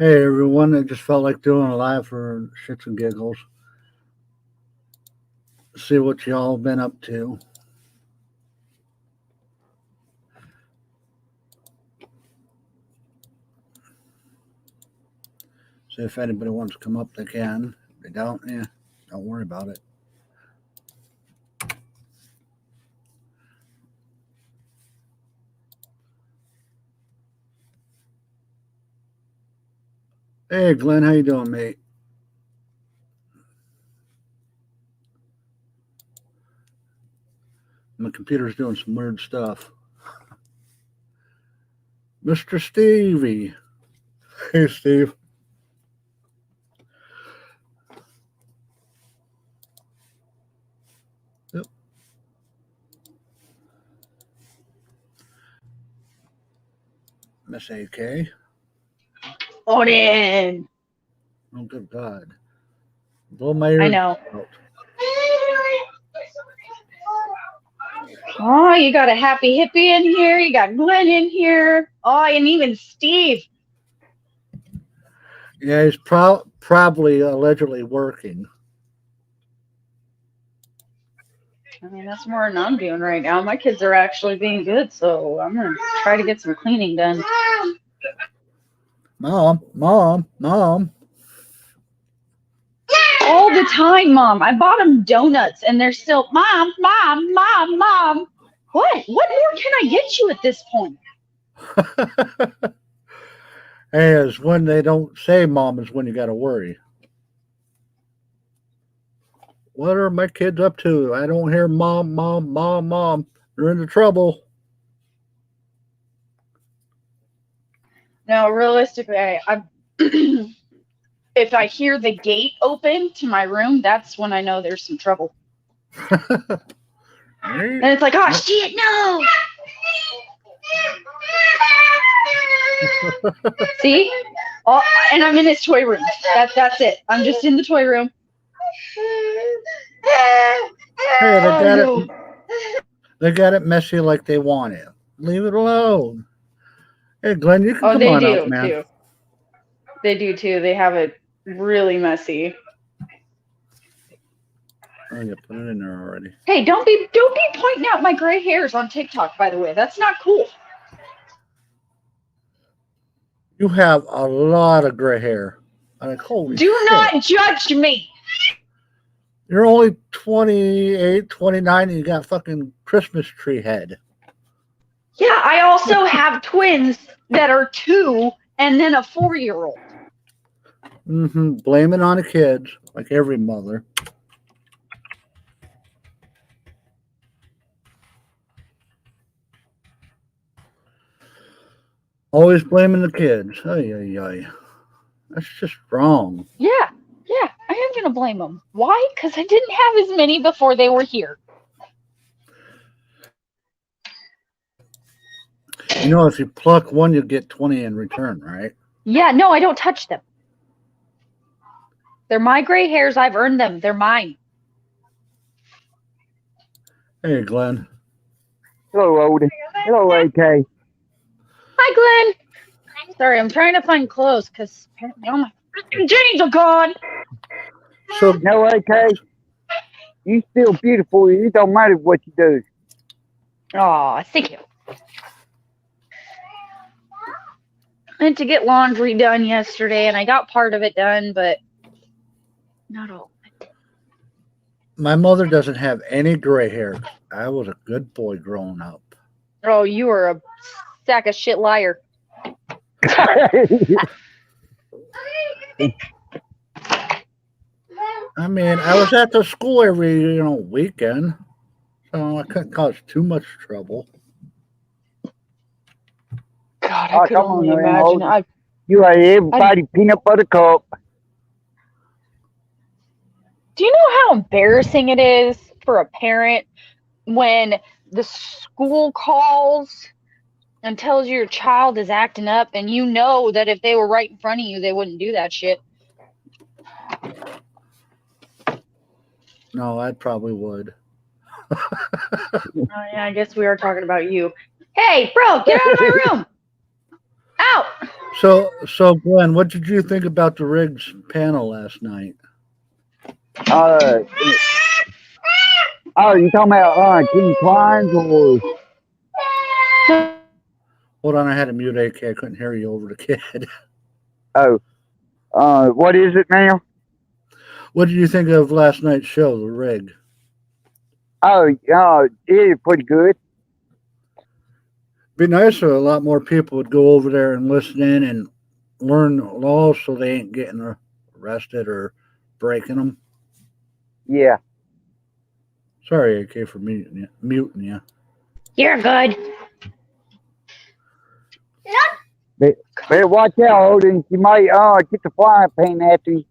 Hey everyone, I just felt like doing a live for shits and giggles. See what y'all been up to. See if anybody wants to come up, they can. If they don't, yeah, don't worry about it. Hey Glenn, how you doing, mate? My computer's doing some weird stuff. Mr. Stevie. Hey Steve. Yep. Miss AK. Odin. Oh good God. Blow my I ears know. out. Oh, you got a happy hippie in here. You got Glenn in here. Oh, and even Steve. Yeah, he's probably allegedly working. I mean, that's more than I'm doing right now. My kids are actually being good, so I'm going to try to get some cleaning done. Mom. All the time, Mom. I bought them donuts, and they're still, Mom. What? What more can I get you at this point? Hey, it's when they don't say mom is when you gotta worry. What are my kids up to? I don't hear mom. They're into trouble. No, realistically, if I hear the gate open to my room, that's when I know there's some trouble. And it's like, oh shit, no! See? Oh, and I'm in his toy room. That's it. I'm just in the toy room. Hey, they got it messy like they want it. Leave it alone. Hey, Glenn, you can Oh, come they on up, do man. too. They do too. They have it really messy. Oh, you put it in there already. Hey, don't be pointing out my gray hairs on TikTok, by the way. That's not cool. You have a lot of gray hair. I'm like, holy Do shit. not judge me. You're only 28, 29, and you got fucking Christmas tree head. Yeah, I also have twins that are 2 and then a 4-year-old. Blame it on the kids, like every mother. Always blaming the kids. Ay. That's just wrong. Yeah, I am going to blame them. Why? Because I didn't have as many before they were here. You know, if you pluck one, you get 20 in return, right? Yeah, no, I don't touch them. They're my gray hairs. I've earned them. They're mine. Hey, Glenn. Hello, Odin. Hello, AK. Hi, Glenn. Sorry, I'm trying to find clothes because apparently all my freaking jeans are gone. So, No, AK. You still beautiful. It don't matter what you do. Aw, thank you. I went to get laundry done yesterday, and I got part of it done, but not all. my mother doesn't have any gray hair. I was a good boy growing up. Oh, you are a sack of shit liar. I mean, I was at the school every weekend, so I couldn't cause too much trouble. God, Oh, I could come only on, imagine. Odin. You are everybody peanut butter cup. Do you know how embarrassing it is for a parent when the school calls and tells you your child is acting up, and you know that if they were right in front of you, they wouldn't do that shit? No, I probably would. Oh, yeah, I guess we are talking about you. Hey, bro, get out of my room! Out! So Glenn, what did you think about the Riggs panel last night? Uh, oh, you talking about King Klein's or Hold on, I had to mute AK. I couldn't hear you over the kid. oh, what is it now? What did you think of last night's show, the Rig? Oh, it is pretty good. Be nice if a lot more people would go over there and listen in and learn the laws so they ain't getting arrested or breaking them. Yeah. Sorry, AK, for muting you. You're good. Better watch out, Odin. You might get the frying pan after you.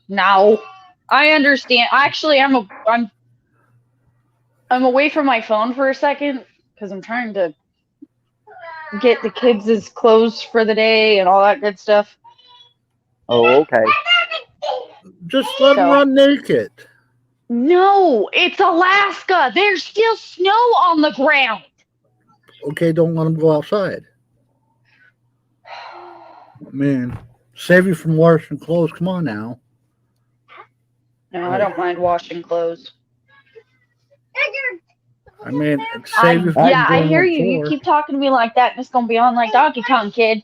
No, I understand. Actually, I'm away from my phone for a second because I'm trying to get the kids' clothes for the day and all that good stuff. Oh, okay. Just let them run naked. No, it's Alaska. There's still snow on the ground. Okay, don't let them go outside. Man, save you from washing clothes. Come on now. No, I don't mind washing clothes. I mean, save you from I going hear on you. You floor. keep talking to me like that, and it's gonna be on like Donkey Kong, kid.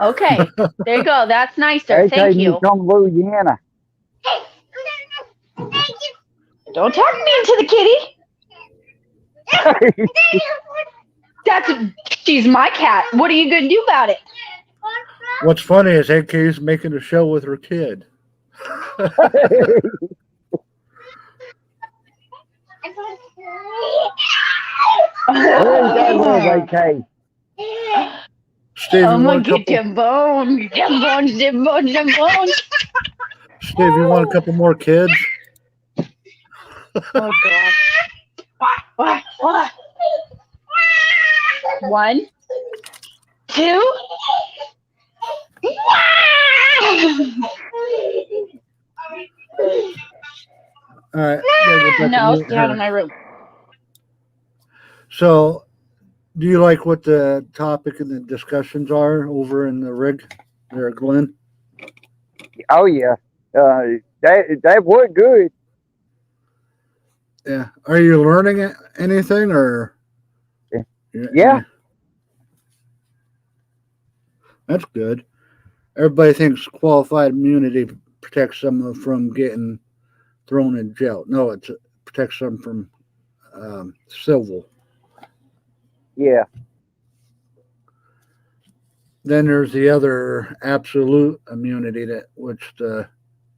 Okay, there you go. That's nicer. Hey, Thank you. Come Louisiana. Don't talk mean to the kitty. She's my cat. What are you gonna do about it? What's funny is AK's making a show with her kid. Okay. Steve, I'm you gonna want a get couple? them bones, them bones, them bones, them bones. Steve, you want a couple more kids? Oh God. What? 1, 2. All right. Gotta go back No, and mute stay out of her. my room. So, do you like what the topic and the discussions are over in the rig there, Glenn? Oh yeah. That was good. Yeah. Are you learning anything or? Yeah. That's good. Everybody thinks qualified immunity protects someone from getting thrown in jail. No, it protects them from civil. Yeah. Then there's the other absolute immunity that which the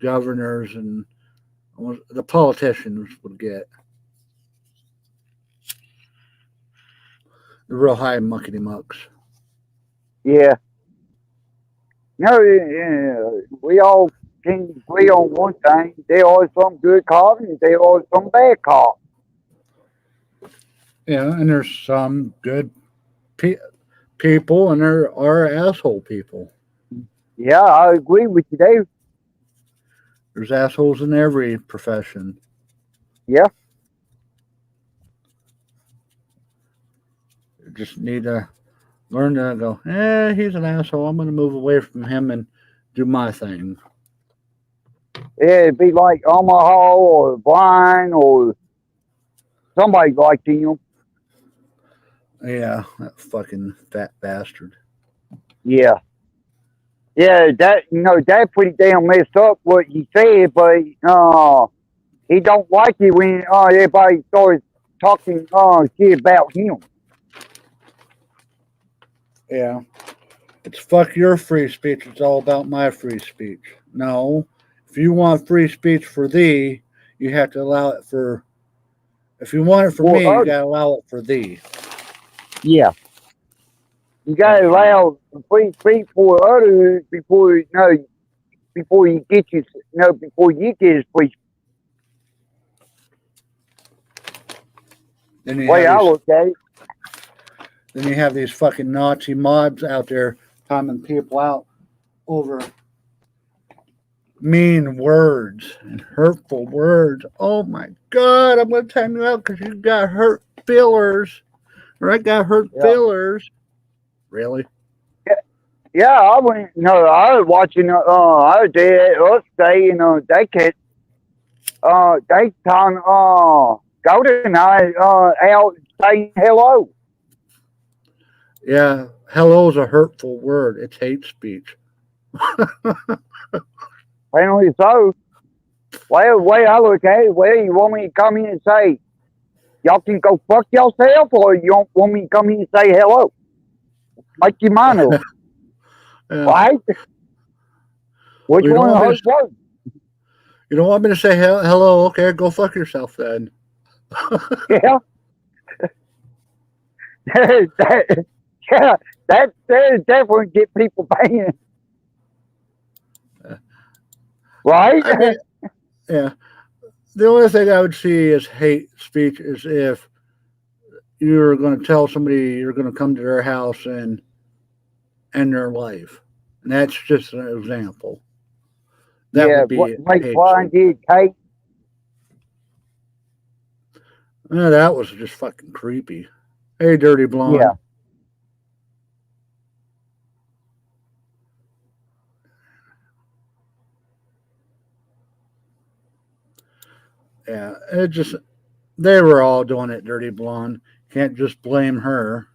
governors and the politicians would get. The real high muckety mucks. Yeah. No, we all can agree on one thing. There are some good cops and there are some bad cops. Yeah, and there's some good people and there are asshole people. Yeah, I agree with you there. There's assholes in every profession. Yeah. You just need to learn to go, he's an asshole. I'm going to move away from him and do my thing. Yeah, it'd be like Omaha or Brian or somebody like him. Yeah, that fucking fat bastard. Yeah. Yeah, that pretty damn messed up what he said, but he don't like it when everybody starts talking shit about him. Yeah. It's fuck your free speech. It's all about my free speech. No. If you want free speech for thee, you have to allow it for. If you want it for me, you gotta allow it for thee. Yeah. You gotta allow free speech for others before you get before you get his free. Way I look at it. Then you have these fucking Nazi mobs out there timing people out over mean words and hurtful words. Oh my God, I'm going to time you out because you got hurt feelers. Or I got hurt feelers. Really? Yeah, I went. No, I was watching. I was there upstate, and they kept. They time. Golden Eye. Out saying hello. Yeah, hello is a hurtful word. It's hate speech. Apparently so. Well, the way I look at it, well, you want me to come in and say, y'all can go fuck yourself, or you don't want me to come in and say hello? Make your mind up, Yeah. right? Which You don't one want me hurts to, worse? you don't want me to say hello? Okay, go fuck yourself then. Yeah. that, yeah, that definitely get people banned. Right? I mean, yeah. The only thing I would see as hate speech is if you're going to tell somebody you're going to come to their house and end their life. And that's just an example. That Yeah, would be like hate Brian speech. did, Kate. Yeah, that was just fucking creepy. Hey, dirty Yeah. blonde. Yeah, it just they were all doing it, dirty blonde. Can't just blame her.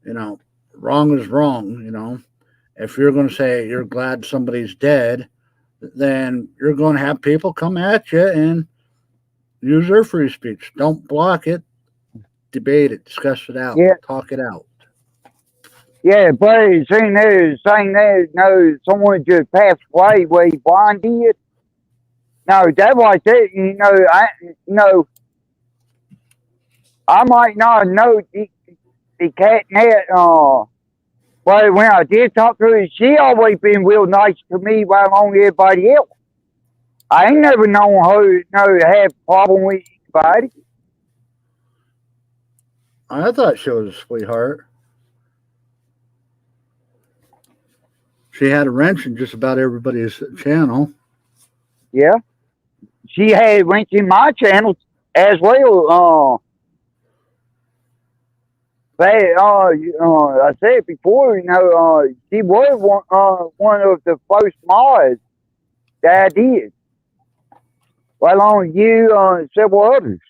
You know, wrong is wrong. If you're going to say you're glad somebody's dead, then you're going to have people come at you and use their free speech. Don't block it. Debate it. Discuss it out. Yeah. Talk it out. Yeah, but saying that, no, someone just passed away where Brian did. No, that was it. I might not know the cat net. But when I did talk to her, she always been real nice to me while on everybody else. I ain't never known her, to have a problem with anybody. I thought she was a sweetheart. She had a wrench in just about everybody's channel. Yeah, she had went in my channel as well. I said before, she was one of the first mods that I did, right along with you and several others.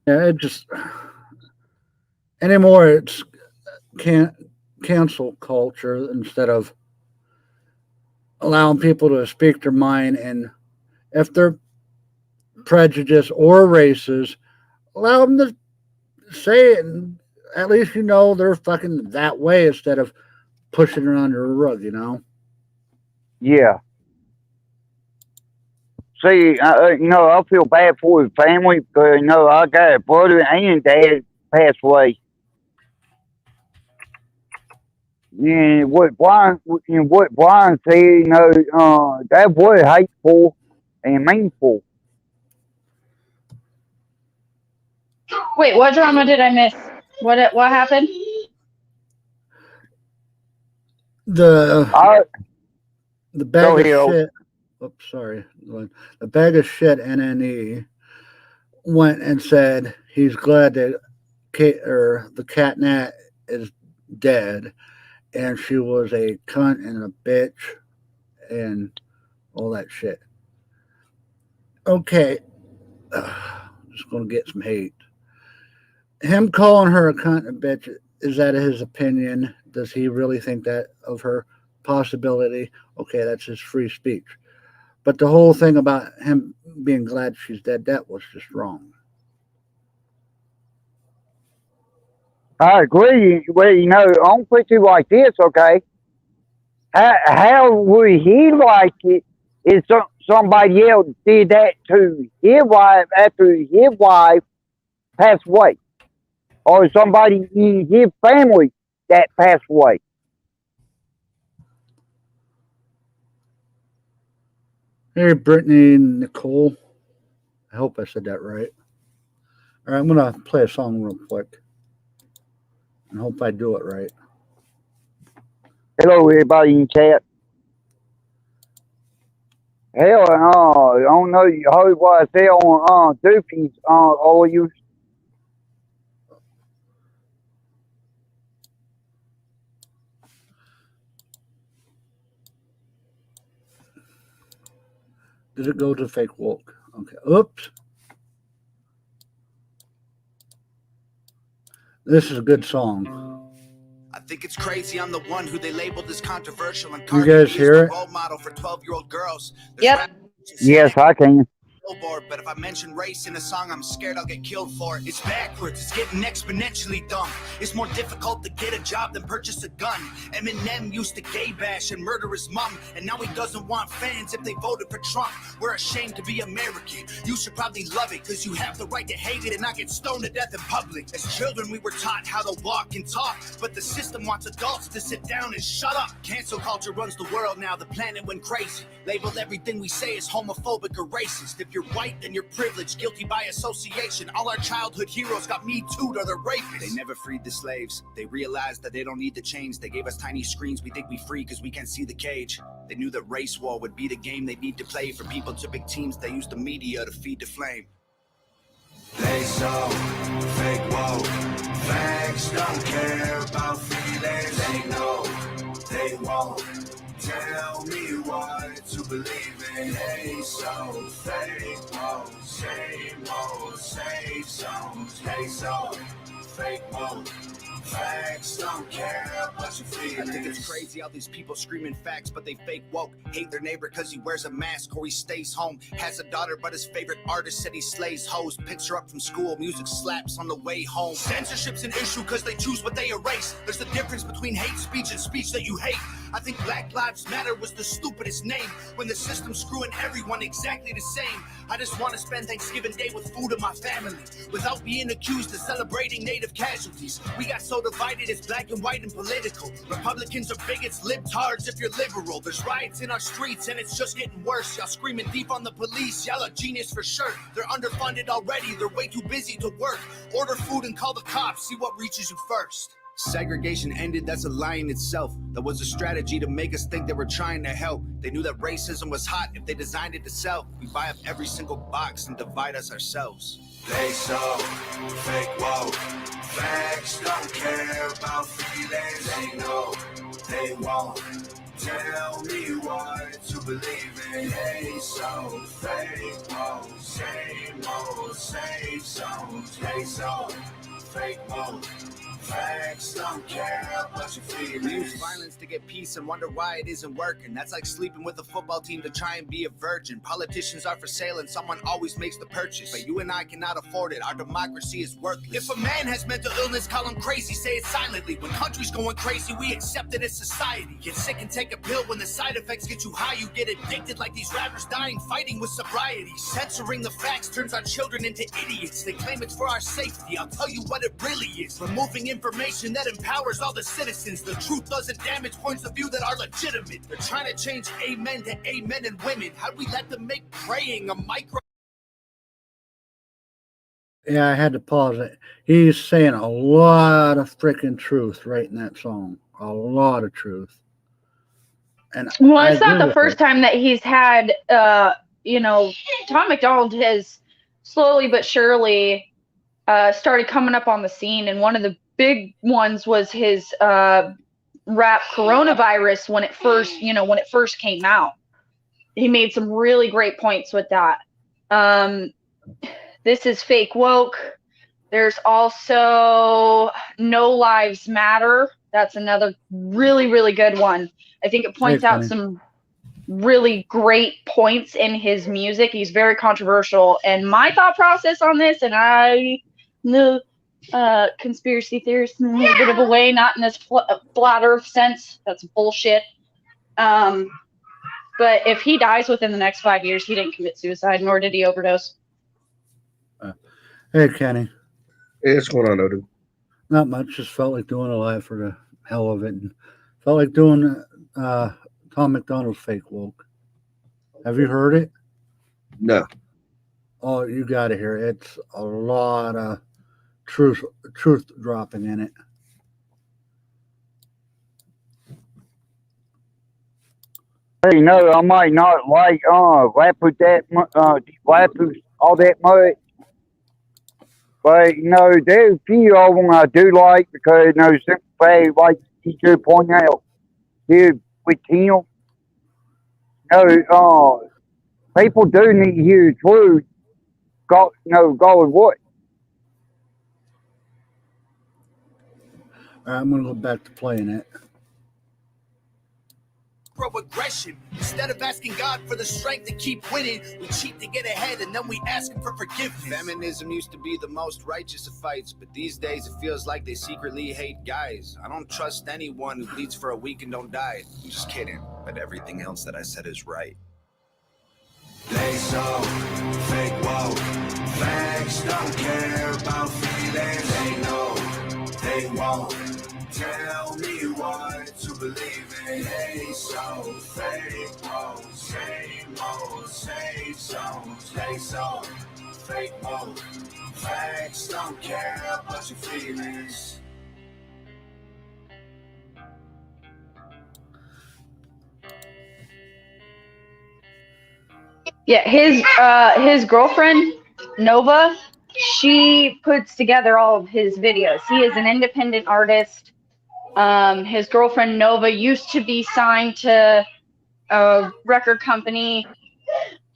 Yeah, it just anymore. It's can't cancel culture instead of allowing people to speak their mind, and if they're prejudiced or racist, allow them to say it, and at least they're fucking that way instead of pushing it under a rug. Yeah. See, I feel bad for his family because I got a brother and dad passed away. And what Brian said, that was hateful and meaningful. Wait, what drama did I miss? What happened? The I the bag go of ahead. shit. Oops, sorry. The bag of shit. NNE went and said he's glad that the cat Nat is dead, and she was a cunt and a bitch and all that shit. Okay, just gonna get some hate. Him calling her a cunt and a bitch, is that his opinion? Does he really think that of her? Possibility? Okay, that's his free speech. But the whole thing about him being glad she's dead, that was just wrong. I agree. Well, I'll put you like this, okay? How would he like it if somebody else did that to his wife after his wife passed away? Or somebody in his family that passed away? Hey, Brittany Nicole. I hope I said that right. All right, I'm going to play a song real quick. I hope I do it right. Hello, everybody in chat. hell, I don't know. You heard what I said on Doofy's all you. Did it go to fake woke? Okay. Oops. This is a good song. I think it's crazy I'm the one who they labeled as controversial and You guys hear it? role model for 12-year-old girls. Yep. Yes, I can. Billboard, but if I mention race in a song, I'm scared I'll get killed for it. It's backwards, it's getting exponentially dumb. It's more difficult to get a job than purchase a gun. Eminem used to gay bash and murder his mom, and now he doesn't want fans if they voted for Trump. We're ashamed to be American. You should probably love it, cause you have the right to hate it and not get stoned to death in public. As children, we were taught how to walk and talk, but the system wants adults to sit down and shut up. Cancel culture runs the world now, the planet went crazy. Label everything we say as homophobic or racist. If you're white, then you're privileged, guilty by association. All our childhood heroes got Me Too'd or they're rapists. They never freed the slaves. They realized that they don't need to change. They gave us tiny screens, we think we free because we can't see the cage. They knew that race war would be the game they need to play. For people to pick teams, they use the media to feed the flame. They so fake woke. Facts don't care about feelings. They know they won't tell me what to believe in. They so fake woke. Same old, same songs. They so fake woke. Facts don't care about your feelings. I think it's crazy how these people screaming facts, but they fake woke. Hate their neighbor cause he wears a mask or he stays home. Has a daughter, but his favorite artist said he slays hoes. Picks her up from school, music slaps on the way home. Censorship's an issue cause they choose what they erase. There's a difference between hate speech and speech that you hate. I think Black Lives Matter was the stupidest name when the system's screwing everyone exactly the same. I just want to spend Thanksgiving Day with food and my family without being accused of celebrating native casualties. We got so divided, it's black and white and political. Republicans are bigots, libtards if you're liberal. There's riots in our streets and it's just getting worse. Y'all screaming deep on the police, y'all are genius for sure. They're underfunded already, they're way too busy to work. Order food and call the cops, see what reaches you first. Segregation ended, that's a lie in itself. That was a strategy to make us think they were trying to help. They knew that racism was hot if they designed it to sell. We buy up every single box and divide us ourselves. They so fake woke. Facts don't care about feelings. They know they won't tell me what to believe in. They so fake woke. Same old, same songs. They so fake woke. Facts don't care about your feelings. We use violence to get peace and wonder why it isn't working. That's like sleeping with a football team to try and be a virgin. Politicians are for sale and someone always makes the purchase. But you and I cannot afford it. Our democracy is worthless. If a man has mental illness, call him crazy, say it silently. When country's going crazy, we accept it as society. Get sick and take a pill. When the side effects get you high, you get addicted like these rappers dying fighting with sobriety. Censoring the facts turns our children into idiots. They claim it's for our safety. I'll tell you what it really is. Removing information that empowers all the citizens. The truth doesn't damage points of view that are legitimate. They're trying to change amen to amen and women. How'd we let them make praying a micro? Yeah, I had to pause it. He's saying a lot of freaking truth right in that song. A lot of truth. And Well, I it's not agree the with first it. time that he's had, Tom McDonald has slowly but surely started coming up on the scene. And one of the big ones was his rap Coronavirus when it first came out. He made some really great points with that. This is fake woke. There's also No Lives Matter. That's another really, really good one. I think it points out some really great points in his music. He's very controversial. And my thought process on this, and I know conspiracy theorist in a little bit of a way, not in this flat earth sense. That's bullshit. But if he dies within the next 5 years, he didn't commit suicide, nor did he overdose. Hey, Kenny. Hey, what's going on, Odin? Not much. Just felt like doing a live for the hell of it. And felt like doing Tom McDonald's fake woke. Have you heard it? No. Oh, you got to hear it. It's a lot of truth dropping in it. Hey, no, I might not like Lapus Lapus all that much, but there's a few of them I do like because simple fact, like he should point out here with him, people do need to hear the truth. God, God what? All right, I'm gonna go back to playing it. Aggression. Instead of asking God for the strength to keep winning, we cheat to get ahead and then we ask him for forgiveness. Feminism used to be the most righteous of fights, but these days it feels like they secretly hate guys. I don't trust anyone who bleeds for a week and don't die. I'm just kidding, but everything else that I said is right. They so fake woke. Facts don't care about feelings. They know they won't tell me what to believe in. They so fake woke. Same old, same songs. They so fake woke. Facts don't care about your feelings. Yeah, his girlfriend Nova, she puts together all of his videos. He is an independent artist. His girlfriend Nova used to be signed to a record company,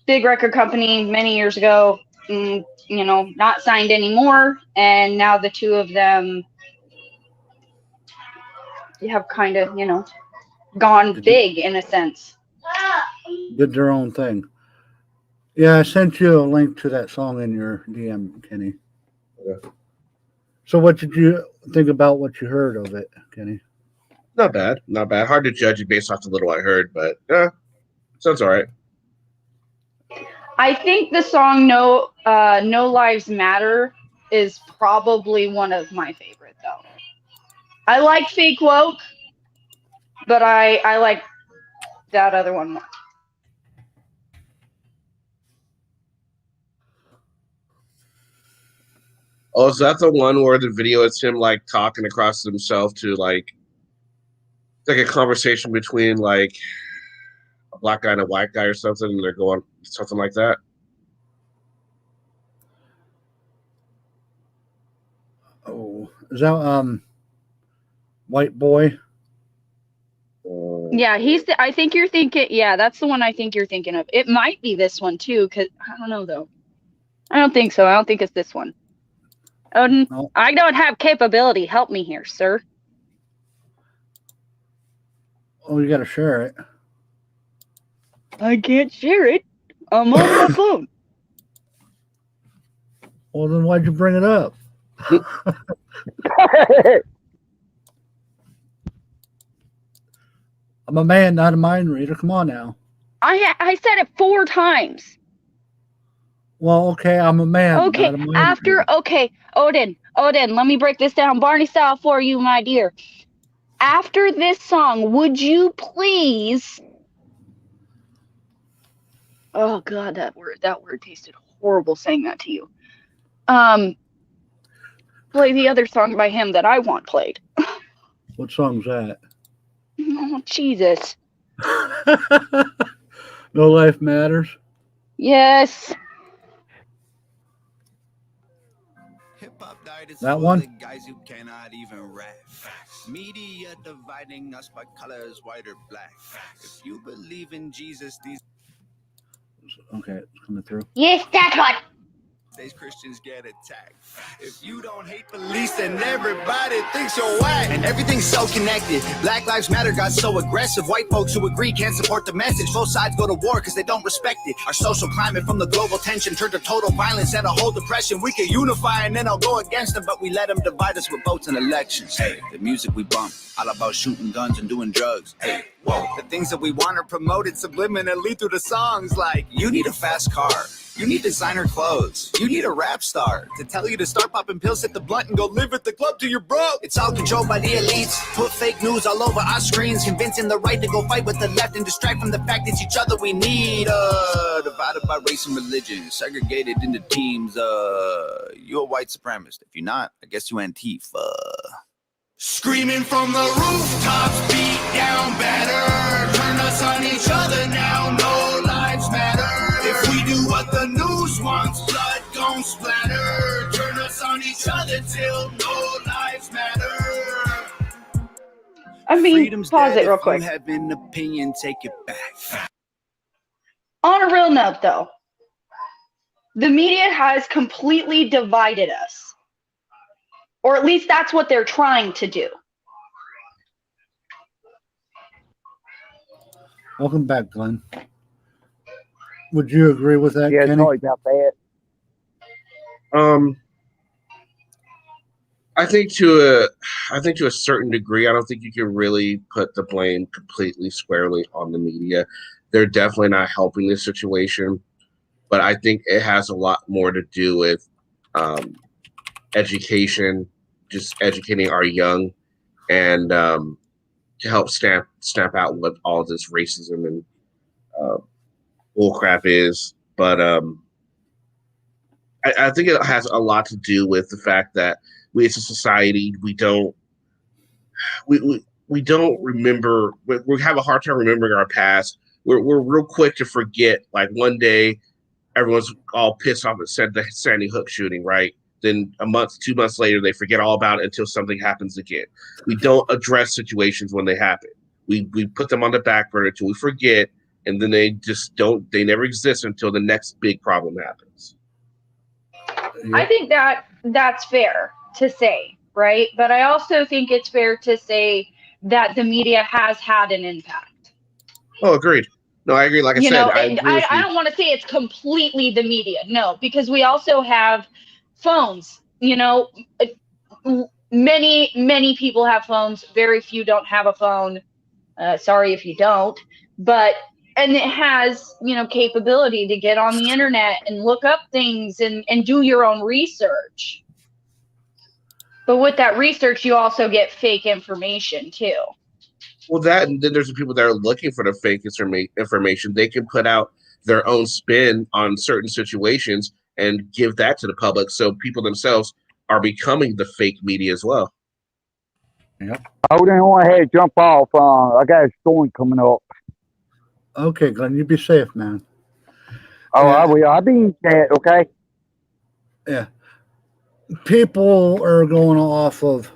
big record company many years ago. Not signed anymore, and now the two of them have kind of gone big in a sense. Did their own thing. Yeah, I sent you a link to that song in your DM, Kenny. Yeah. So what did you think about what you heard of it, Kenny? Not bad. Not bad. Hard to judge it based off the little I heard, but sounds all right. I think the song No Lives Matter is probably one of my favorite, though. I like Fake Woke, but I like that other one more. Oh, is that the one where the video is him like talking across himself to like a conversation between like a black guy and a white guy or something, and they're going something like that? Oh, is that White Boy? Yeah, I think you're thinking. Yeah, that's the one I think you're thinking of. It might be this one too, because I don't know though. I don't think so. I don't think it's this one. Odin, No. I don't have capability. Help me here, sir. Oh, you got to share it. I can't share it. I'm on my phone. Well, then why'd you bring it up? I'm a man, not a mind reader. Come on now. I said it 4 times. Well, okay, I'm a man. Okay, not a mind reader. okay, Odin, let me break this down Barney style for you, my dear. After this song, would you please? Oh God, that word tasted horrible saying that to you. Play the other song by him that I want played. What song's that? Oh, Jesus. No Life Matters. Yes. Hip-hop died is That full one? of guys who cannot even rap. Media dividing us by colors, white or black. If you believe in Jesus, these Okay, it's coming through. Yes, that one. days Christians get attacked. If you don't hate police, then everybody thinks you're whack. And everything's so connected. Black Lives Matter got so aggressive. White folks who agree can't support the message. Both sides go to war because they don't respect it. Our social climate from the global tension turned to total violence and a whole depression. We can unify and then I'll go against them, but we let them divide us with votes and elections. Hey, the music we bump, all about shooting guns and doing drugs. Hey, whoa, the things that we want are promoted subliminally through the songs like, you need a fast car. You need designer clothes. You need a rap star to tell you to start popping pills, hit the blunt, and go live at the club till you're broke. It's all controlled by the elites. Put fake news all over our screens, convincing the right to go fight with the left and distract from the fact it's each other we need. Divided by race and religion, segregated into teams. You're a white supremacist. If you're not, I guess you Antifa. Screaming from the rooftops, beat down better. Turn us on each other gon' splatter. Turn us on each other till no lives matter. I mean, Freedom's pause dead. it real If quick. you have an opinion, take it back. On a real note, though, the media has completely divided us. Or at least that's what they're trying to do. Welcome back, Glenn. Would you agree with that, Yeah, Kenny? sorry about that. I think to a certain degree, I don't think you can really put the blame completely squarely on the media. They're definitely not helping this situation, but I think it has a lot more to do with education, just educating our young, and to help stamp out what all this racism and bullcrap is. But I think it has a lot to do with the fact that we as a society, we don't remember. We have a hard time remembering our past. We're real quick to forget. Like one day, everyone's all pissed off at the Sandy Hook shooting, right? Then a month, 2 months later, they forget all about it until something happens again. We don't address situations when they happen. We put them on the back burner until we forget, and then they just don't. They never exist until the next big problem happens. I think that's fair to say, right? But I also think it's fair to say that the media has had an impact. Oh, agreed. No, I agree. Like I said, I agree with you. I don't want to say it's completely the media, no, because we also have phones. Many people have phones. Very few don't have a phone. Sorry if you don't, and it has capability to get on the internet and look up things and do your own research. But with that research, you also get fake information too. Well, that, and then there's the people that are looking for the fake information. They can put out their own spin on certain situations and give that to the public. So people themselves are becoming the fake media as well. Yep. Hold on, I had to jump off. I got a storm coming up. Okay, Glenn, you be safe, man. Oh, Yeah. I will. I'll be in chat, okay? Yeah. People are going off of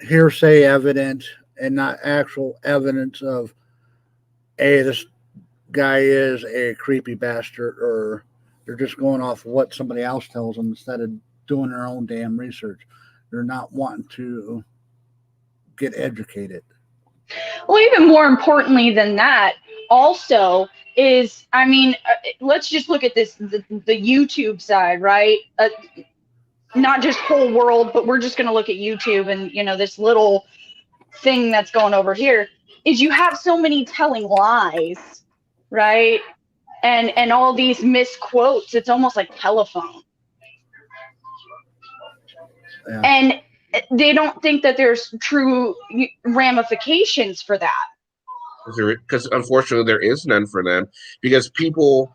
hearsay evidence and not actual evidence of, hey, this guy is a creepy bastard, or they're just going off of what somebody else tells them instead of doing their own damn research. They're not wanting to get educated. Well, even more importantly than that, also is, let's just look at this, the YouTube side, right? Not just whole world, but we're just going to look at YouTube and, this little thing that's going over here is you have so many telling lies, right? And all these misquotes. It's almost like telephone. Yeah. And they don't think that there's true ramifications for that. Because unfortunately, there is none for them. Because people,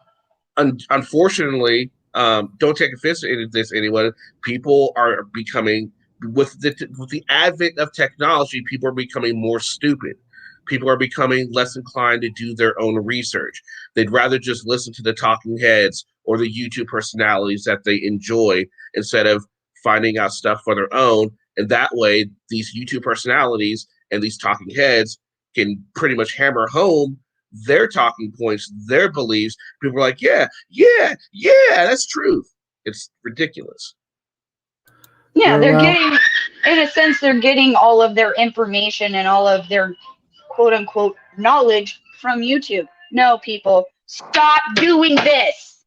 unfortunately, don't take offense to this, anyone. People are becoming, with the advent of technology, people are becoming more stupid. People are becoming less inclined to do their own research. They'd rather just listen to the talking heads or the YouTube personalities that they enjoy instead of finding out stuff for their own. And that way, these YouTube personalities and these talking heads can pretty much hammer home their talking points, their beliefs. People are like, yeah, that's truth. It's ridiculous. Yeah, they're getting, in a sense, they're getting all of their information and all of their quote unquote knowledge from YouTube. No, people, stop doing this.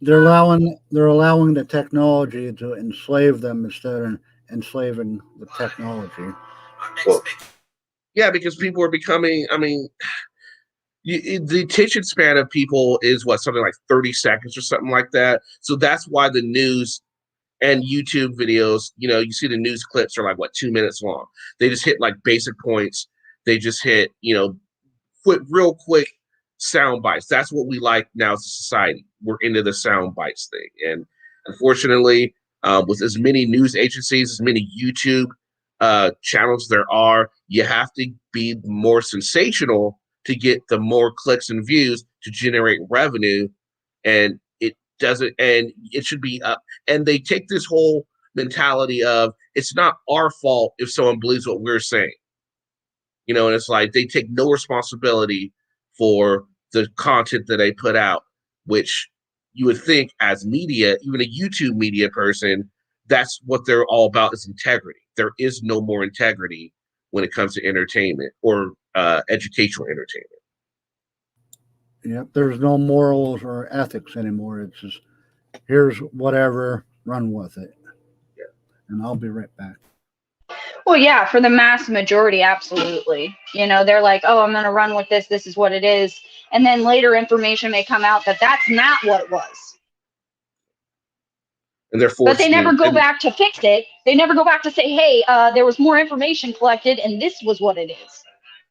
They're allowing the technology to enslave them instead of enslaving the technology. Well, yeah, because people are becoming, the attention span of people is something like 30 seconds or something like that. So that's why the news and YouTube videos, you see the news clips are 2 minutes long. They just hit basic points. They just hit, real quick sound bites. That's what we like now as a society. We're into the sound bites thing. And unfortunately, with as many news agencies, as many YouTube channels there are, you have to be more sensational to get the more clicks and views to generate revenue. And it doesn't, and it should be up. And they take this whole mentality of it's not our fault if someone believes what we're saying. You know, and it's like they take no responsibility for the content that they put out, which you would think as media, even a YouTube media person, that's what they're all about is integrity. There is no more integrity when it comes to entertainment or educational entertainment. Yep, there's no morals or ethics anymore. It's just here's whatever, run with it. Yeah. And I'll be right back. Well, yeah, for the mass majority, absolutely. You know, they're like, oh, I'm going to run with this. This is what it is. And then later information may come out that that's not what it was. And they're forced But they never go back to fix it. They never go back to say, hey, there was more information collected and this was what it is.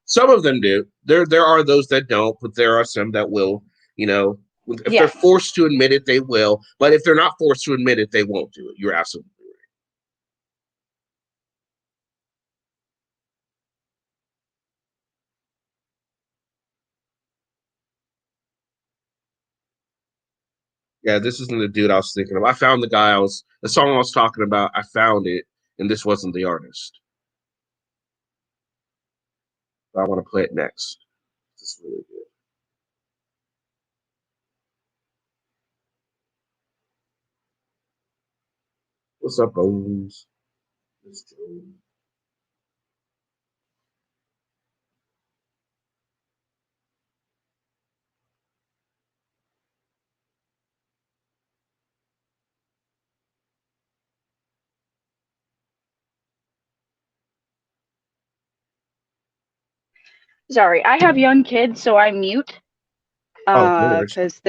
Some of them do. There are those that don't, but there are some that will, you know, if they're forced to admit it, they will. But if they're not forced to admit it, they won't do it. You're absolutely right. Yeah, this isn't the dude I was thinking of. I found the song I was talking about. I found it, and this wasn't the artist. I want to play it next. This is really good. What's up, Bones? It's Joe. Sorry, I have young kids, so I mute Oh, no worries. because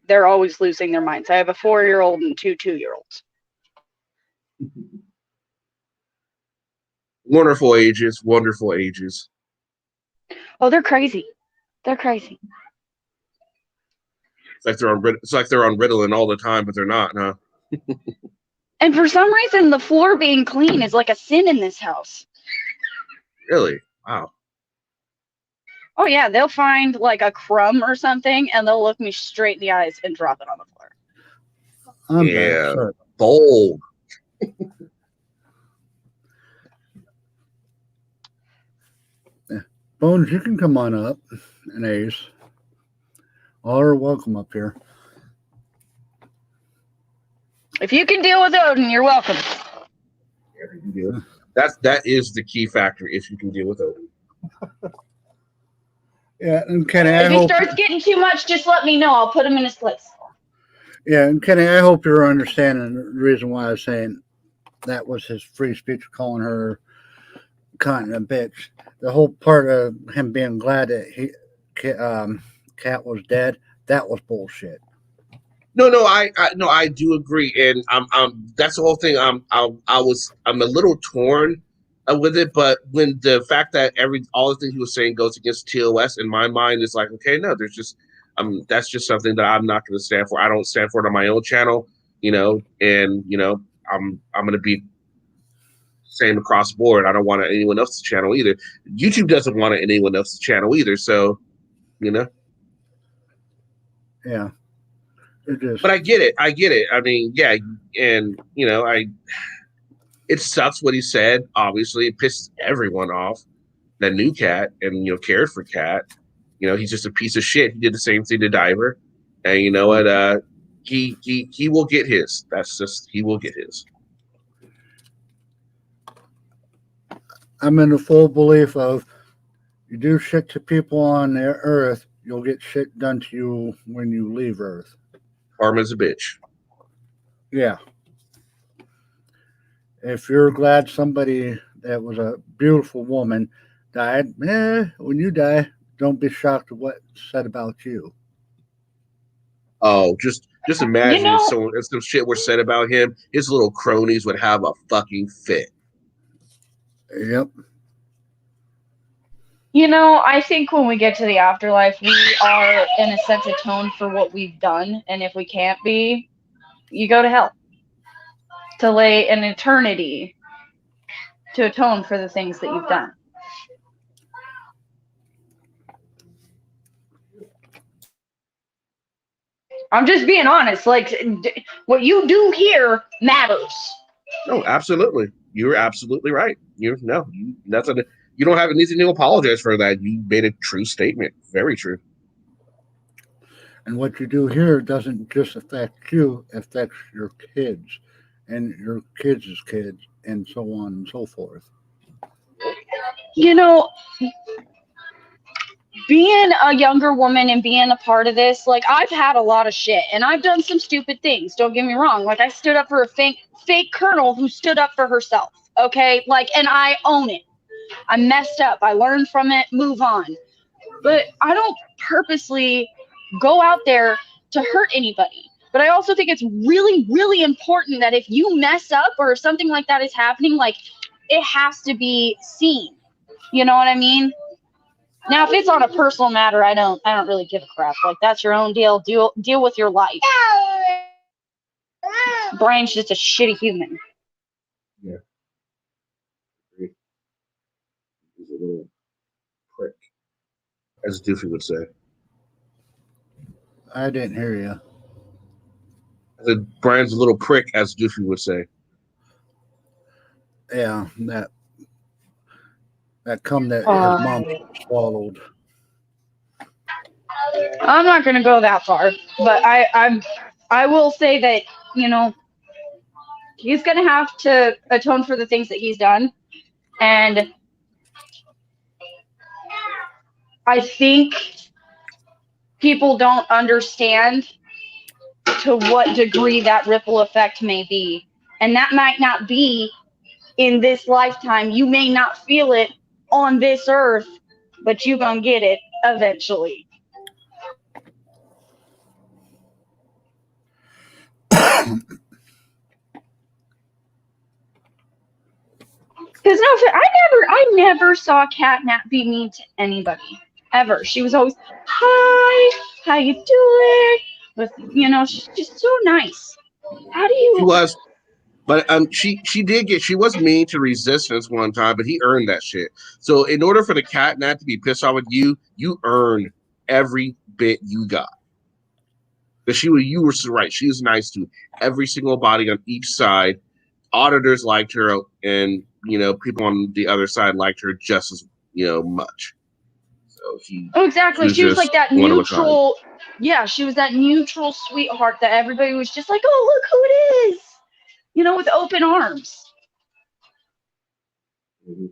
they're always losing their minds. I have a 4-year-old and 2 2-year-olds. Wonderful ages, wonderful ages. Oh, they're crazy. They're crazy. It's like they're on Ritalin all the time, but they're not, huh? And for some reason, the floor being clean is like a sin in this house. Really? Wow. Oh, yeah, they'll find like a crumb or something, and they'll look me straight in the eyes and drop it on the floor. I'm Yeah. back. Sorry. Bold. Bones, you can come on up. And Ace. All are welcome up here. If you can deal with Odin, you're welcome. That is the key factor if you can deal with Odin. Yeah, and Kenny, If he starts getting too much, just let me know. I'll put him in his place. Yeah, and Kenny, I hope you're understanding the reason why I was saying that was his free speech, calling her cunt and a bitch. The whole part of him being glad that Cat was dead, that was bullshit. No, I do agree, and that's the whole thing. I'm a little torn with it, but when the fact that all the things he was saying goes against TOS, in my mind, is like, okay, no, there's just that's just something that I'm not going to stand for. I don't stand for it on my own channel, you know, and you know, I'm going to be same across the board. I don't want it anyone else's channel either. YouTube doesn't want it anyone else's channel either. So, you know. Yeah. But I get it. I mean, yeah, and you know, it sucks what he said. Obviously, it pisses everyone off that knew Cat and cared for Cat. You know, he's just a piece of shit. He did the same thing to Diver, and you know what? He will get his. That's just he will get his. I'm in the full belief of you do shit to people on the earth, you'll get shit done to you when you leave Earth. Karma's a bitch. Yeah. If you're glad somebody that was a beautiful woman died, when you die, don't be shocked at what's said about you. Oh, just imagine if some shit were said about him, his little cronies would have a fucking fit. Yep. You know, I think when we get to the afterlife, we are, in a sense, atoned for what we've done. And if we can't be, you go to hell to lay an eternity to atone for the things that you've done. I'm just being honest. Like, what you do here matters. No, absolutely. You're absolutely right. Nothing. You don't have anything to apologize for that. You made a true statement. Very true. And what you do here doesn't just affect you, it affects your kids and your kids' kids and so on and so forth. You know, being a younger woman and being a part of this, like, I've had a lot of shit and I've done some stupid things. Don't get me wrong. Like, I stood up for a fake colonel who stood up for herself. Okay. Like, and I own it. I messed up. I learned from it. Move on. But I don't purposely go out there to hurt anybody. But I also think it's really, really important that if you mess up or something like that is happening, like, it has to be seen. You know what I mean? Now, if it's on a personal matter, I don't really give a crap. Like, that's your own deal. Deal with your life. Brian's just a shitty human. Yeah. He's a little prick, as Doofy would say. I didn't hear you. I said Brian's a little prick, as Doofy would say. Yeah, that cum that his mom swallowed. I'm not gonna go that far, but I will say that, you know, he's gonna have to atone for the things that he's done, and I think people don't understand to what degree that ripple effect may be, and that might not be in this lifetime. You may not feel it on this earth, but you gonna get it eventually. Because I never saw Catnap be mean to anybody ever. She was always, "Hi, how you doing?" With, you know, she's just so nice. How do you? She was, but she was mean to Resistance one time, but he earned that shit. So in order for the Catnap to be pissed off with you, you earned every bit you got. But you were so right. She was nice to every single body on each side. Auditors liked her, and people on the other side liked her just as much. So exactly. She was like that neutral. Yeah, she was that neutral sweetheart that everybody was just like, "Oh, look who it is," with open arms. Mm-hmm.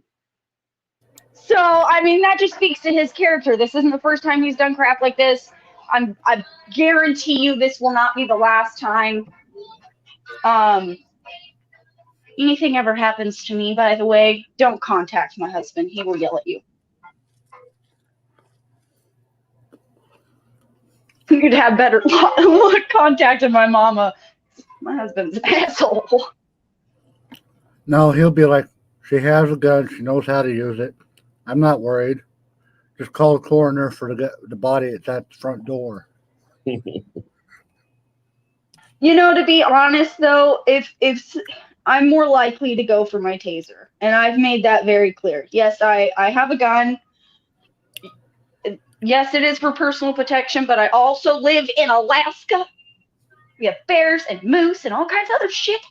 So, I mean, that just speaks to his character. This isn't the first time he's done crap like this. I guarantee you this will not be the last time. Anything ever happens to me, by the way, don't contact my husband. He will yell at you. You'd have better contact with my mama. My husband's an asshole. No, he'll be like, she has a gun. She knows how to use it. I'm not worried. Just call the coroner for the body. It's at the front door. To be honest, though, if I'm more likely to go for my taser, and I've made that very clear. Yes, I have a gun. Yes, it is for personal protection, but I also live in Alaska. We have bears and moose and all kinds of other shit.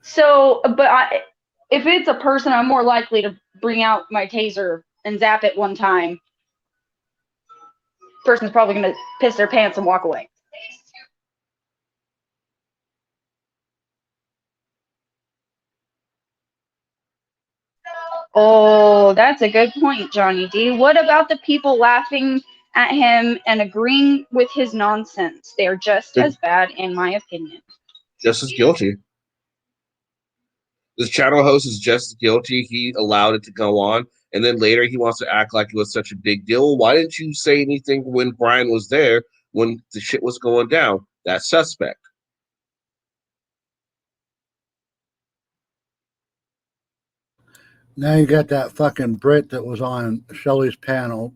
So, but if it's a person, I'm more likely to bring out my taser and zap it one time. Person's probably going to piss their pants and walk away. Oh, that's a good point, Johnny D. What about the people laughing at him and agreeing with his nonsense? They are just as bad, in my opinion. Just as guilty. This channel host is just as guilty. He allowed it to go on, and then later he wants to act like it was such a big deal. Why didn't you say anything when Brian was there, when the shit was going down? That's suspect. Now you got that fucking Brit that was on Shelley's panel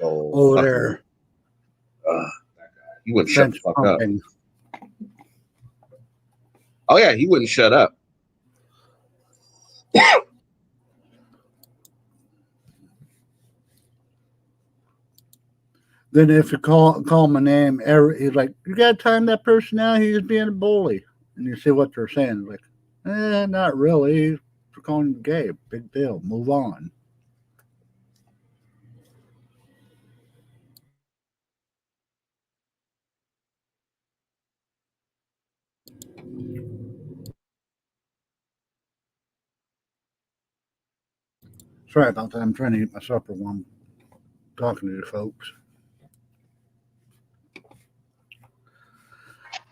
over there. That guy. He wouldn't shut the fuck up. Oh, yeah, he wouldn't shut up. Then if you call my name, he's like, you got to time that person out. He's being a bully. And you see what they're saying. Like, not really. They're calling you gay. Big deal. Move on. Sorry about that. I'm trying to eat my supper while I'm talking to you folks.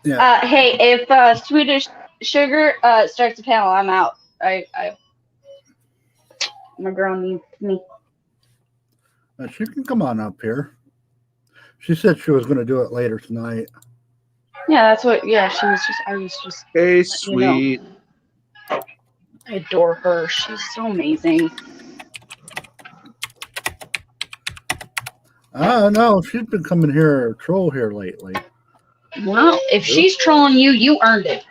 Yeah. Hey, if Swedish Sugar starts the panel, I'm out. My girl needs me. She can come on up here. She said she was going to do it later tonight. Yeah, that's what. Yeah, she was just. I was just. Hey, You sweet. know, I adore her. She's so amazing. I don't know. She's been coming here, troll here lately. Well, if she's trolling you, you earned it.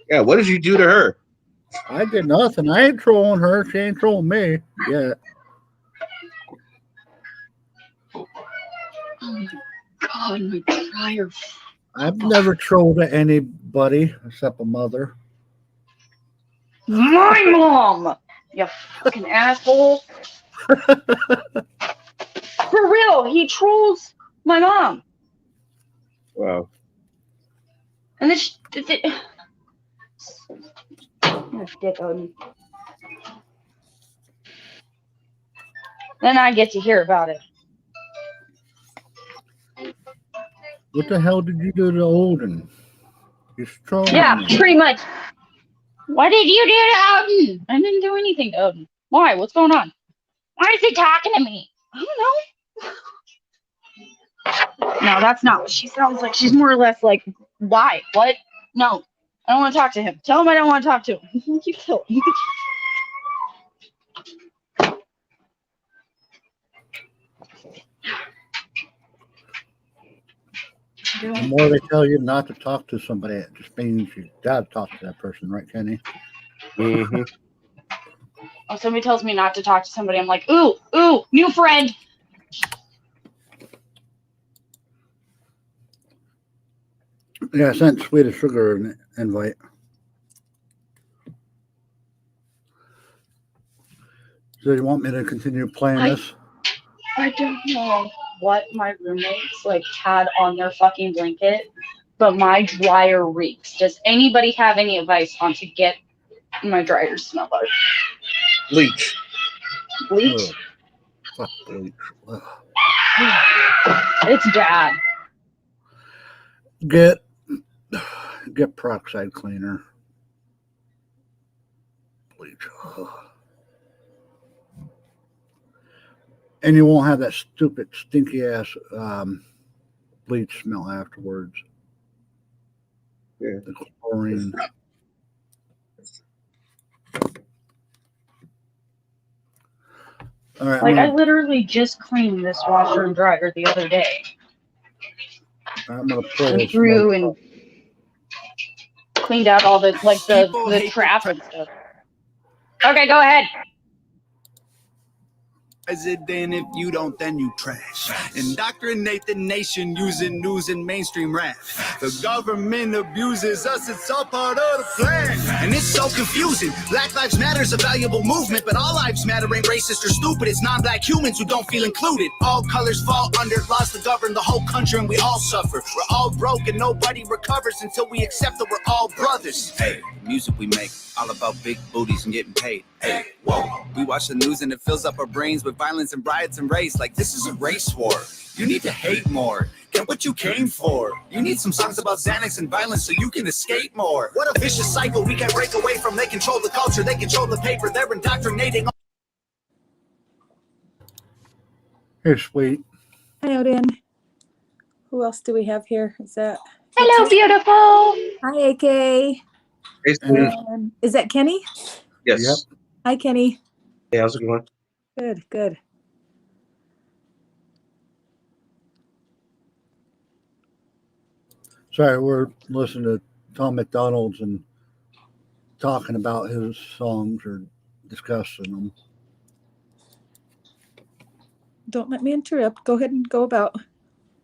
Yeah, what did you do to her? I did nothing. I ain't trolling her. She ain't trolling me yet. Oh my God, my dryer. I've never trolled anybody except a mother. My mom, you fucking asshole. For real, he trolls my mom. Wow. And this. Dick Odin. Then I get to hear about it. What the hell did you do to Odin? You're trolling Yeah, me. pretty much. What did you do to Odin? I didn't do anything to Odin. Why? What's going on? Why is he talking to me? I don't know. No, that's not what she sounds like. She's more or less like, why? What? No, I don't want to talk to him. Tell him I don't want to talk to him. You kill him. The more they tell you not to talk to somebody, it just means you got to talk to that person, right, Kenny? Mm-hmm. Oh, somebody tells me not to talk to somebody. I'm like, ooh, new friend. Yeah, I sent Swedish Sugar an invite. So you want me to continue playing this? I don't know what my roommates like had on their fucking blanket, but my dryer reeks. Does anybody have any advice on to get my dryer to smell better? Bleach. Bleach? Fuck bleach. Ugh. It's bad. Get peroxide cleaner. Bleach. Ugh. And you won't have that stupid, stinky ass bleach smell afterwards. Yeah. The chlorine. All right. Like, I literally just cleaned this washer and dryer the other day. I'm gonna play And this. threw and cleaned out all the the trap and stuff. Okay, go ahead. President, if you don't, then you trash. Indoctrinate the nation using news and mainstream rap. The government abuses us, it's all part of the plan. And it's so confusing. Black Lives Matter is a valuable movement, but all lives matter ain't racist or stupid. It's non-black humans who don't feel included. All colors fall under laws to govern the whole country, and we all suffer. We're all broke and nobody recovers until we accept that we're all brothers. Hey, the music we make, all about big booties and getting paid. Hey, whoa, we watch the news and it fills up our brains with violence and riots and race. Like this is a race war. You need to hate more. Get what you came for. You need some songs about Xanax and violence so you can escape more. What a vicious cycle we can't break away from. They control the culture, they control the paper. They're indoctrinating. Here, sweet. Hi, Odin. Who else do we have here? Is that? Hello, beautiful. Hi, AK. Hey, sweet. Is that Kenny? Yes. Yep. Hi, Kenny. Hey, how's it going? Good, good. Sorry, we're listening to Tom McDonald's and talking about his songs or discussing them. Don't let me interrupt. Go ahead and go about.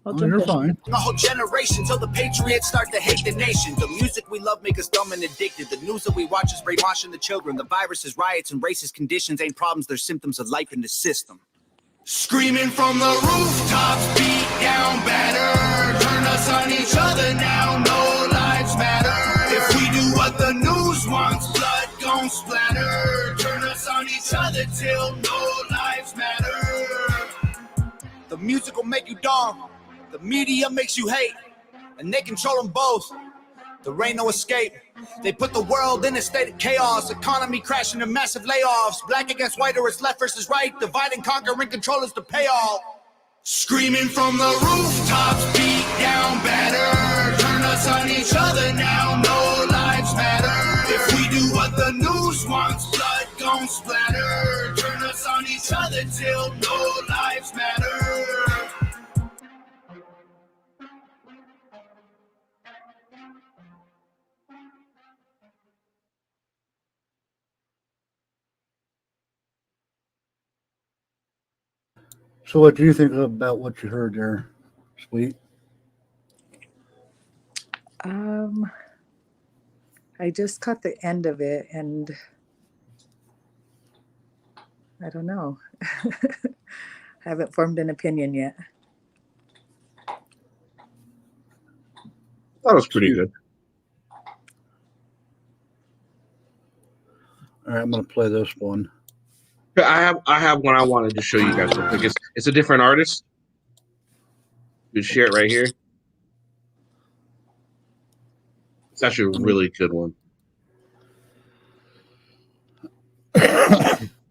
I'll Oh, jump you're in. fine. A whole generation till the patriots start to hate the nation. The music we love make us dumb and addicted. The news that we watch is brainwashing the children. The viruses, riots, and racist conditions ain't problems, they're symptoms of life in the system. Screaming from the rooftops, beat down better. Turn us on each other now, no lives matter. If we do what the news wants, blood gon' splatter. Turn us on each other till no lives matter. The music will make you dumb. The media makes you hate. And they control them both. There ain't no escape. They put the world in a state of chaos. Economy crashing and massive layoffs. Black against white or it's left versus right. Divide and conquer and control is the payoff. Screaming from the rooftops, beat down better. Turn us on each other now, no lives matter. If we do what the news wants, blood gon' splatter. Turn us on each other till no lives matter. So, what do you think about what you heard there, Sweet? I just caught the end of it, and I don't know. I haven't formed an opinion yet. That was pretty good. All right, I'm gonna play this one. I have one I wanted to show you guys real quick. It's a different artist. You share it right here. It's actually a really good one.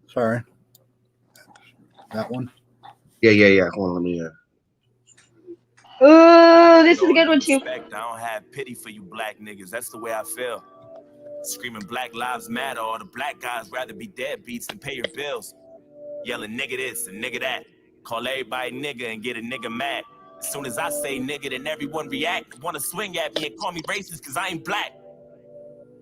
Sorry, that one. Yeah. Hold on, let me. Oh, this is a good one too. Respect. I don't have pity for you black niggas. That's the way I feel. Screaming Black Lives Matter, all the black guys rather be deadbeats than pay your bills. Yelling nigga this and nigga that. Call everybody nigga and get a nigga mad. As soon as I say nigga, then everyone react. Wanna swing at me and call me racist cause I ain't black.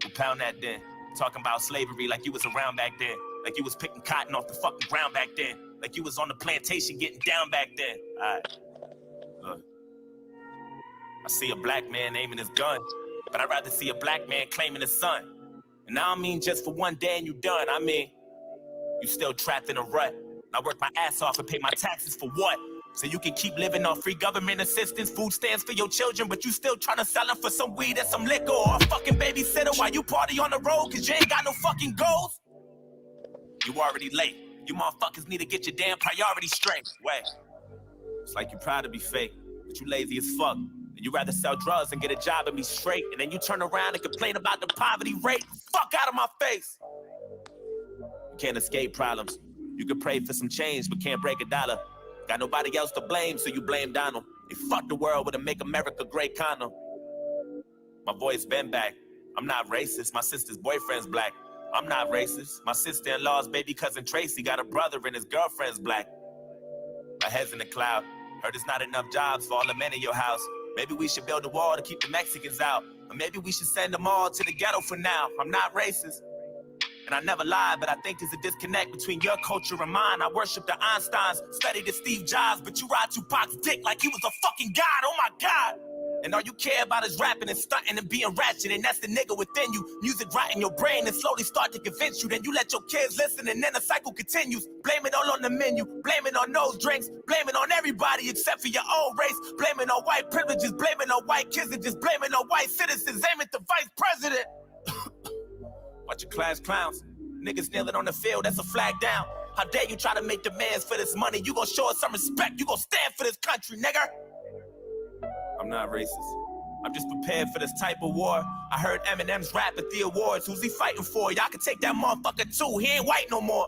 Well, pound that then. Talking about slavery like you was around back then. Like you was picking cotton off the fucking ground back then. Like you was on the plantation getting down back then. Alright. Look. I see a black man aiming his gun, but I'd rather see a black man claiming his son. And I don't mean just for one day and you done. I mean, you still trapped in a rut. I work my ass off and pay my taxes for what? So you can keep living on free government assistance, food stamps for your children, but you still trying to sell them for some weed and some liquor or a fucking babysitter while you party on the road cause you ain't got no fucking goals? You already late. You motherfuckers need to get your damn priorities straight. Wait. It's like you're proud to be fake, but you lazy as fuck. You rather sell drugs and get a job and be straight, and then you turn around and complain about the poverty rate. Fuck out of my face. You can't escape problems. You can pray for some change, but can't break a dollar. Got nobody else to blame, so you blame Donald. They fucked the world with a Make America Great condom. My voice been back. I'm not racist. My sister's boyfriend's black. I'm not racist. My sister-in-law's baby cousin Tracy got a brother and his girlfriend's black. My head's in the cloud. Heard there's not enough jobs for all the men in your house. Maybe we should build a wall to keep the Mexicans out. Or maybe we should send them all to the ghetto for now. I'm not racist. And I never lied, but I think there's a disconnect between your culture and mine. I worship the Einsteins, studied the Steve Jobs, but you ride Tupac's dick like he was a fucking god. Oh my God. And all you care about is rapping and stunting and being ratchet. And that's the nigga within you. Music right in your brain and slowly start to convince you. Then you let your kids listen and then the cycle continues. Blame it all on the menu. Blame it on those drinks. Blame it on everybody except for your own race. Blame it on white privileges. Blame it on white kids and just blame it on white citizens. Aim at the vice president. Watch your class clowns. Niggas kneeling on the field, that's a flag down. How dare you try to make demands for this money? You gon' show us some respect. You gon' stand for this country, nigga. I'm not racist. I'm just prepared for this type of war. I heard Eminem's rap at the awards. Who's he fighting for? Y'all can take that motherfucker too. He ain't white no more.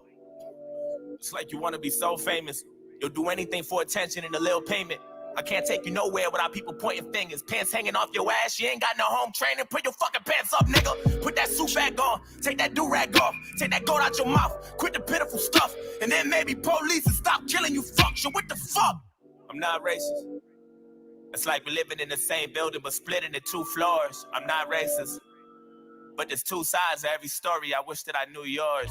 It's like you wanna be so famous. You'll do anything for attention and a little payment. I can't take you nowhere without people pointing fingers. Pants hanging off your ass. You ain't got no home training. Put your fucking pants up, nigga. Put that suit back on. Take that do-rag off. Take that goat out your mouth. Quit the pitiful stuff. And then maybe police will stop killing you fucks. So what the fuck? I'm not racist. It's like we're living in the same building but split into 2 floors. I'm not racist. But there's 2 sides to every story. I wish that I knew yours.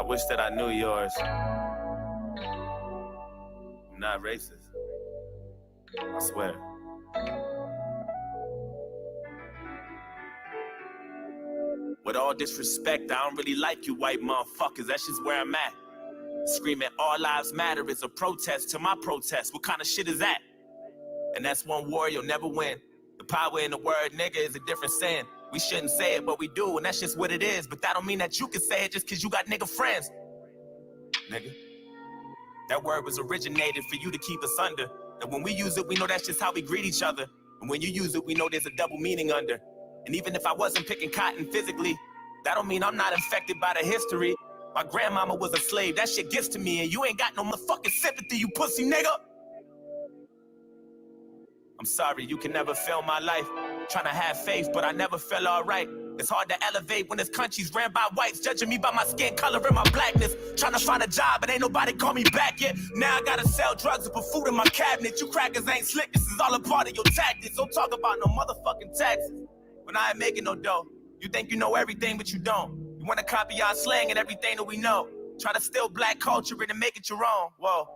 I wish that I knew yours. I'm not racist. I swear. With all disrespect, I don't really like you white motherfuckers. That's just where I'm at. Screaming all lives matter is a protest to my protest. What kind of shit is that? And that's one war you'll never win. The power in the word nigga is a different saying. We shouldn't say it, but we do, and that's just what it is. But that don't mean that you can say it just because you got nigga friends. Nigga. That word was originated for you to keep us under. And when we use it, we know that's just how we greet each other. And when you use it, we know there's a double meaning under. And even if I wasn't picking cotton physically, that don't mean I'm not infected by the history. My grandmama was a slave. That shit gets to me, and you ain't got no motherfucking sympathy, you pussy nigga. I'm sorry, you can never feel my life. Trying to have faith, but I never felt alright. It's hard to elevate when this country's ran by whites, judging me by my skin color and my blackness. Trying to find a job, but ain't nobody call me back yet. Now I gotta sell drugs and put food in my cabinet. You crackers ain't slick, this is all a part of your tactics. Don't talk about no motherfucking taxes when I ain't making no dough. You think you know everything, but you don't. You wanna copy our slang and everything that we know. Try to steal black culture and make it your own. Whoa.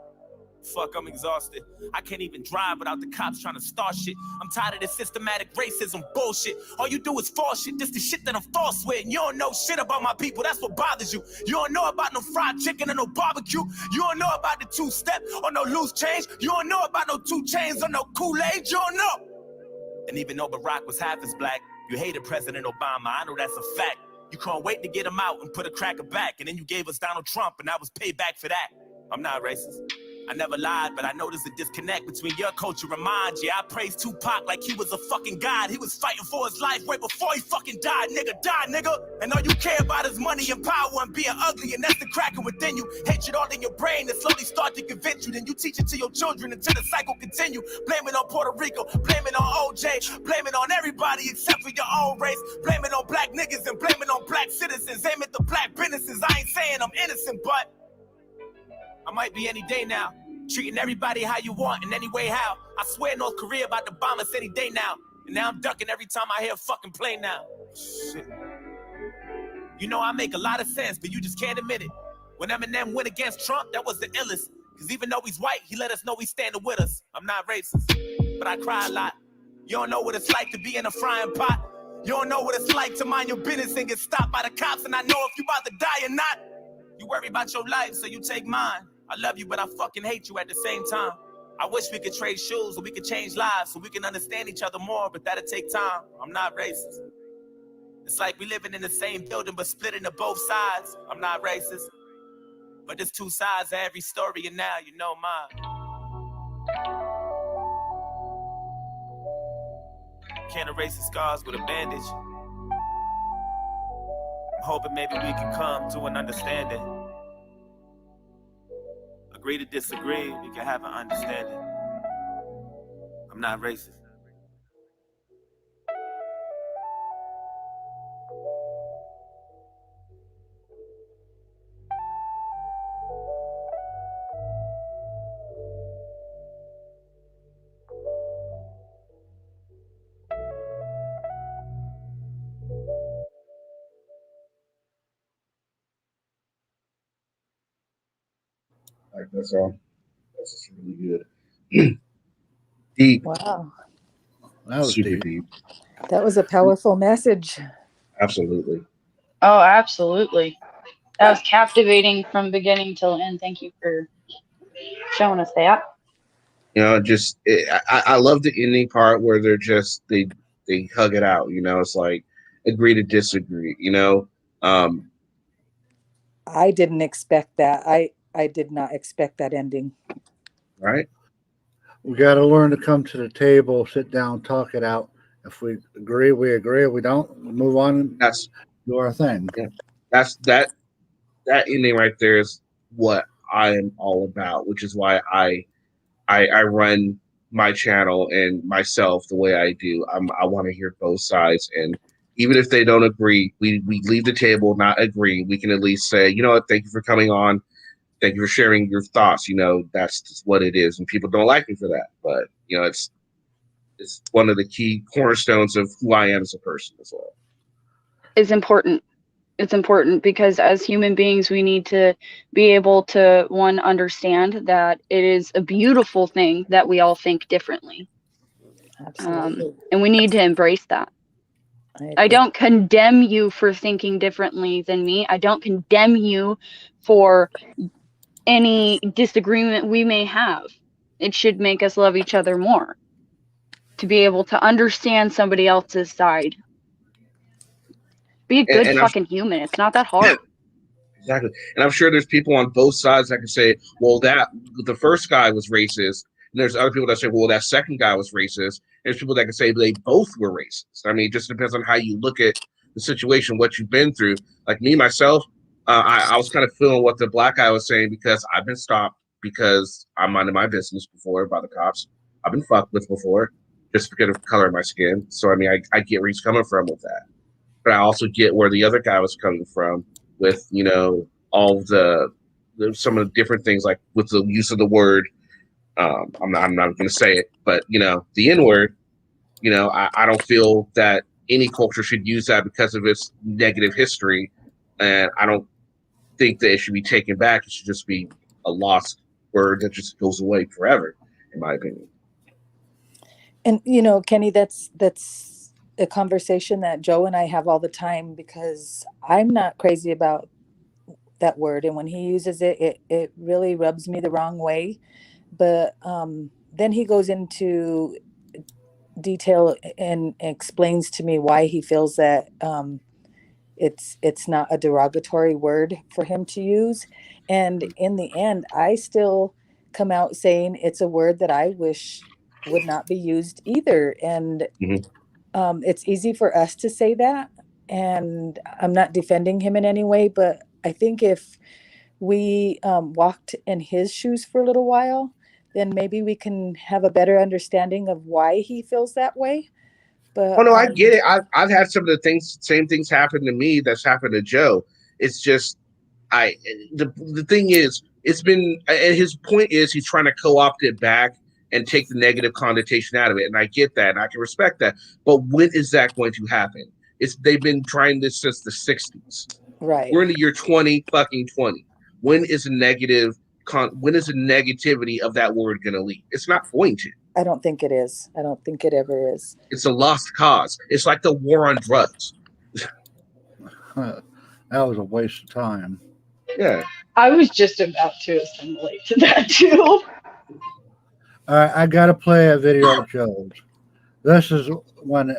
Fuck, I'm exhausted. I can't even drive without the cops trying to start shit. I'm tired of this systematic racism bullshit. All you do is false shit. This the shit that I'm false with. And you don't know shit about my people. That's what bothers you. You don't know about no fried chicken or no barbecue. You don't know about the two-step or no loose change. You don't know about no 2 chains or no Kool-Aid. You don't know. And even though Barack was half as black, you hated President Obama. I know that's a fact. You couldn't wait to get him out and put a cracker back. And then you gave us Donald Trump, and that was payback for that. I'm not racist. I never lied, but I noticed a disconnect between your culture and mine. Yeah, I praised Tupac like he was a fucking god. He was fighting for his life way before he fucking died. Nigga, die, nigga. And all you care about is money and power and being ugly, and that's the cracker within you. Hatred all in your brain that slowly start to convince you. Then you teach it to your children until the cycle continue. Blame it on Puerto Rico, blame it on OJ, blame it on everybody except for your own race. Blame it on black niggas and blame it on black citizens. Aim at the black businesses. I ain't saying I'm innocent, but I might be any day now. Treating everybody how you want in any way how. I swear North Korea about to bomb us any day now. And now I'm ducking every time I hear a fucking plane now. Shit. You know I make a lot of sense, but you just can't admit it. When Eminem went against Trump, that was the illest. Cause even though he's white, he let us know he's standing with us. I'm not racist, but I cry a lot. You don't know what it's like to be in a frying pot. You don't know what it's like to mind your business and get stopped by the cops. And I know if you about to die or not. You worry about your life, so you take mine. I love you, but I fucking hate you at the same time. I wish we could trade shoes so we could change lives so we can understand each other more, but that'll take time. I'm not racist. It's like we living in the same building but split into both sides. I'm not racist. But there's 2 sides of every story, and now you know mine. Can't erase the scars with a bandage. I'm hoping maybe we can come to an understanding. Agree to disagree, we can have an understanding. I'm not racist. Like that's all. That's just really good. Deep. Wow. That was Super deep. deep. That was a powerful message. Absolutely. Oh, absolutely. That was captivating from beginning till end. Thank you for showing us that. You know, just I love the ending part where they're just they hug it out. You know, it's like agree to disagree. You know, I didn't expect that. I did not expect that ending. right? We got to learn to come to the table, sit down, talk it out. If we agree, we agree. If we don't, we move on and That's do our thing. Yeah. that ending right there is what I am all about, which is why I run my channel and myself the way I do. I want to hear both sides, and even if they don't agree, we leave the table not agreeing. We can at least say, you know what, thank you for coming on, thank you for sharing your thoughts. You know, that's just what it is, and people don't like me for that, but you know, it's one of the key cornerstones of who I am as a person as well. Is important. It's important because as human beings, we need to be able to, one, understand that it is a beautiful thing that we all think differently. Absolutely. And we need to embrace that. I I agree. don't condemn you for thinking differently than me. I don't condemn you for any disagreement we may have. It should make us love each other more, to be able to understand somebody else's side. Be a good and fucking human. It's not that hard. Exactly. And I'm sure there's people on both sides that can say, well, that the first guy was racist. And there's other people that say, well, that second guy was racist. There's people that can say they both were racist. I mean, it just depends on how you look at the situation, what you've been through. Like me, myself, I was kind of feeling what the black guy was saying because I've been stopped because I'm minding my business before by the cops. I've been fucked with before just because of the color of my skin. So, I mean, I get where he's coming from with that. But I also get where the other guy was coming from with, you know, all the some of the different things, like with the use of the word. I'm not going to say it, but, you know, the N-word, you know, I don't feel that any culture should use that because of its negative history. And I don't think that it should be taken back. It should just be a lost word that just goes away forever, in my opinion. And, you know, Kenny, that's a conversation that Joe and I have all the time, because I'm not crazy about that word. And when he uses it, it really rubs me the wrong way. But then he goes into detail and explains to me why he feels that it's not a derogatory word for him to use. And in the end, I still come out saying it's a word that I wish would not be used either. And it's easy for us to say that. And I'm not defending him in any way, but I think if we walked in his shoes for a little while, then maybe we can have a better understanding of why he feels that way. But oh no, I get it. I've had some of the same things happen to me that's happened to Joe. It's just the thing is, it's been, and his point is he's trying to co-opt it back and take the negative connotation out of it, and I get that and I can respect that. But when is that going to happen? They've been trying this since the 60s. Right. We're in the year 2020. When is a negative? When is the negativity of that word going to leave? It's not going to. I don't think it is. I don't think it ever is. It's a lost cause. It's like the war on drugs. That was a waste of time. Yeah. I was just about to assimilate to that too. All right, I got to play a video of Joe's. This is when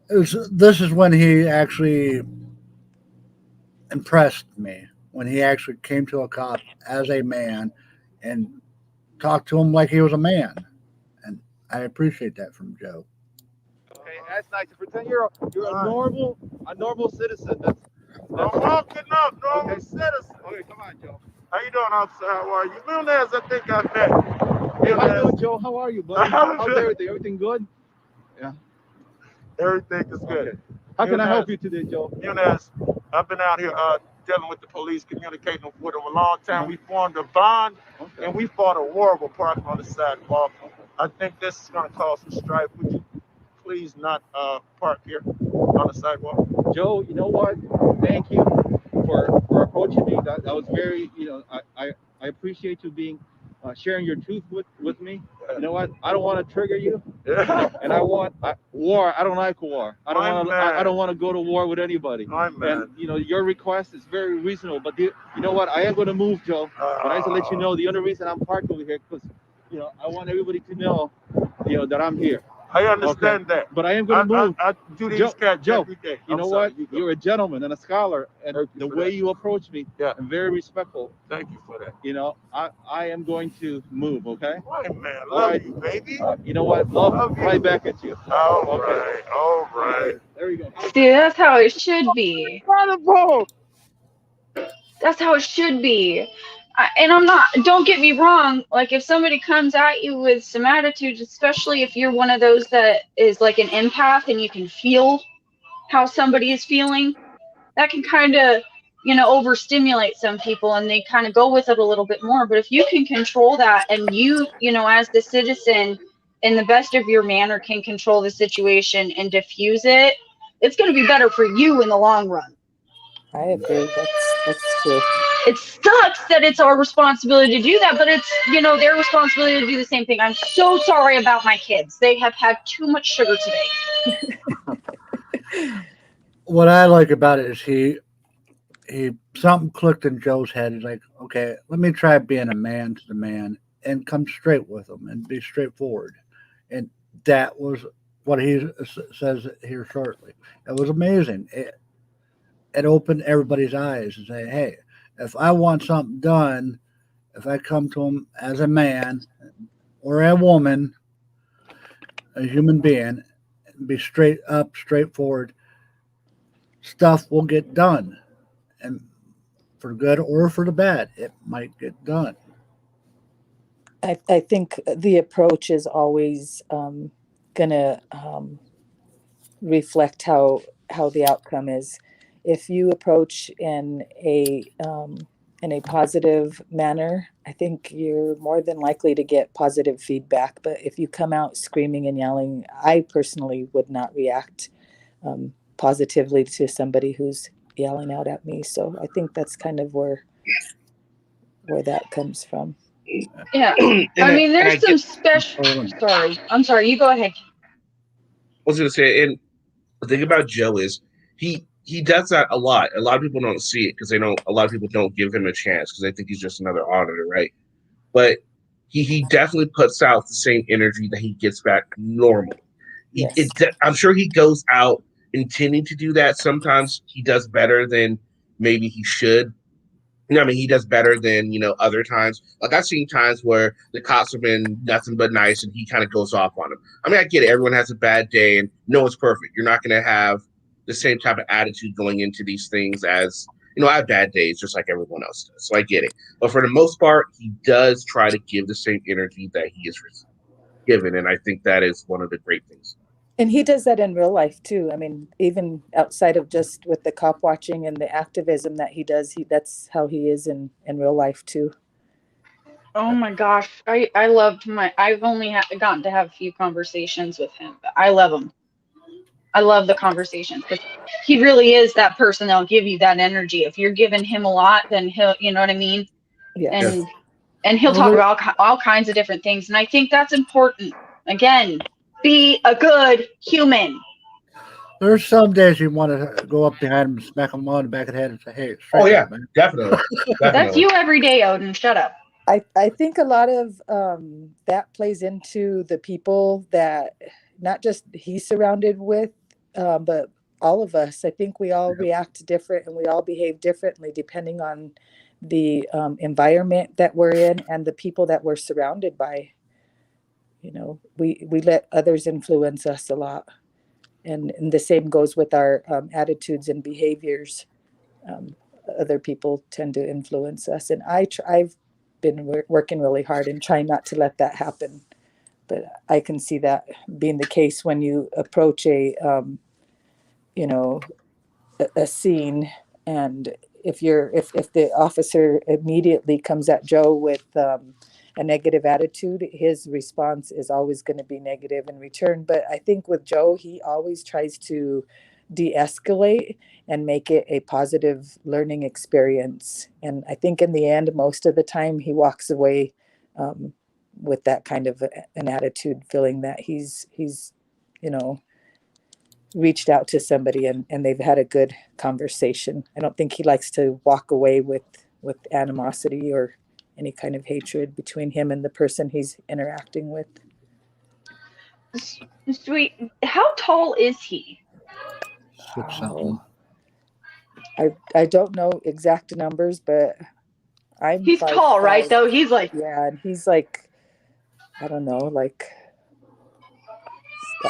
this is when he actually impressed me, when he actually came to a cop as a man and talked to him like he was a man. And I appreciate that from Joe. Okay, that's nice. Pretend you're a normal citizen. That's walking up, normal citizen. Okay, come on, Joe. How you doing, officer? How are you? Munez, I think I met. How you doing, Joe? How are you, buddy? How's everything? Everything good? Yeah. Everything is good. Okay. How can I help you today, Joe? Munez, I've been out here dealing with the police, communicating with them a long time. We formed a bond, and we fought a war with parking on the sidewalk. I think this is going to cause some strife. Would you please not park here on the sidewalk? Joe, you know what? Thank you for approaching me. That was very, you know, I appreciate you being sharing your truth with me. You know what? I don't want to trigger you, and war. I don't like war. I don't want to go to war with anybody. And you know, your request is very reasonable. But you know what? I am going to move, Joe. But I have to let you know the only reason I'm parked over here because, you know, I want everybody to know, you know, that I'm here. I understand that. But I am going to move. I do these cats every day. You know what? You're a gentleman and a scholar, and the way you approach me, I'm very respectful. Thank you for that. You know, I am going to move, okay? Right, man. Love you, baby. You know what? Love right back at you. All right. There you go. See, that's how it should be. That's how it should be. And I'm not, don't get me wrong, like if somebody comes at you with some attitude, especially if you're one of those that is like an empath and you can feel how somebody is feeling, that can kind of, you know, overstimulate some people and they kind of go with it a little bit more. But if you can control that and you know, as the citizen in the best of your manner can control the situation and diffuse it, it's going to be better for you in the long run. I agree. That's true. It sucks that it's our responsibility to do that, but it's, you know, their responsibility to do the same thing. I'm so sorry about my kids. They have had too much sugar today. What I like about it is he something clicked in Joe's head. He's like, okay, let me try being a man to the man and come straight with him and be straightforward. And that was what he says here shortly. It was amazing. It opened everybody's eyes and say, hey, if I want something done, if I come to him as a man or a woman, a human being, be straight up, straightforward, stuff will get done. And for good or for the bad, it might get done. I think the approach is always gonna reflect how the outcome is. If you approach in a positive manner, I think you're more than likely to get positive feedback. But if you come out screaming and yelling, I personally would not react positively to somebody who's yelling out at me. So I think that's kind of where that comes from. Yeah. I mean, there's some special. Sorry. I'm sorry. You go ahead. I was going to say, and the thing about Joe is he does that a lot. A lot of people don't see it because a lot of people don't give him a chance because they think he's just another auditor, right? But he definitely puts out the same energy that he gets back normally. Yes. I'm sure he goes out intending to do that. Sometimes he does better than maybe he should. You know, I mean, he does better than, other times. Like, I've seen times where the cops have been nothing but nice and he kind of goes off on them. I mean, I get it. Everyone has a bad day and no one's perfect. You're not going to have the same type of attitude going into these things as, I have bad days just like everyone else does. So I get it. But for the most part, he does try to give the same energy that he is given. And I think that is one of the great things. And he does that in real life too. I mean, even outside of just with the cop watching and the activism that he does, that's how he is in real life too. Oh my gosh. I loved I've only gotten to have a few conversations with him, but I love him. I love the conversations because he really is that person that'll give you that energy. If you're giving him a lot, then he'll, you know what I mean? Yes. And he'll talk about all kinds of different things. And I think that's important. Again, be a good human. There's some days you want to go up behind him, smack him on the back of the head, and say, "Hey, oh yeah, man." definitely. That's you every day, Odin. Shut up. I think a lot of that plays into the people that not just he's surrounded with, but all of us. I think we all react different and we all behave differently depending on the environment that we're in and the people that we're surrounded by. We let others influence us a lot. And the same goes with our attitudes and behaviors. Other people tend to influence us. And I've been working really hard and trying not to let that happen. But I can see that being the case when you approach a scene, and if the officer immediately comes at Joe with a negative attitude, his response is always going to be negative in return. But I think with Joe, he always tries to de-escalate and make it a positive learning experience. And I think in the end, most of the time he walks away with that kind of an attitude, feeling that he's reached out to somebody and they've had a good conversation. I don't think he likes to walk away with animosity or any kind of hatred between him and the person he's interacting with. Sweet. How tall is he? 6 something. I don't know exact numbers, but he's tall, right? Though he's like, yeah, and he's like, I don't know, like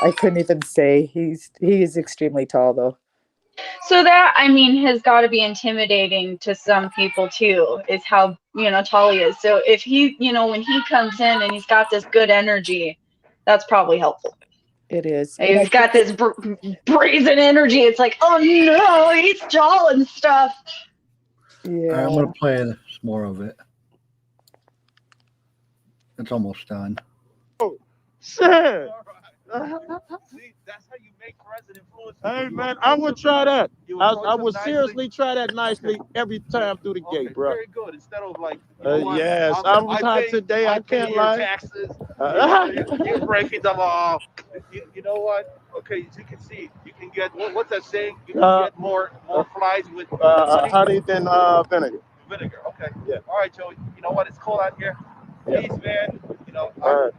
I couldn't even say. He is extremely tall though. So that, I mean, has got to be intimidating to some people too, is how, tall he is. So if he, when he comes in and he's got this good energy, that's probably helpful. It is. He's got this brazen energy. It's like, oh no, he's tall and stuff. Yeah. I'm going to play some more of it. It's almost done. Shit. See, that's how you make friends and influence. Hey people. man, I would try that. You I approach them would nicely. seriously try that nicely every time through the Okay, gate, bro. very good. Instead of like, you know what? Yes, I was hot pay, today. I pay can't your lie. taxes. You're breaking the law. You know what? Okay, as you can see, you can get what's that saying? You can get more flies with honey. Honey than vinegar. Vinegar. Okay. Yeah. All right, Joey. You know what? It's cold out here. Yeah. Please, man. You know, All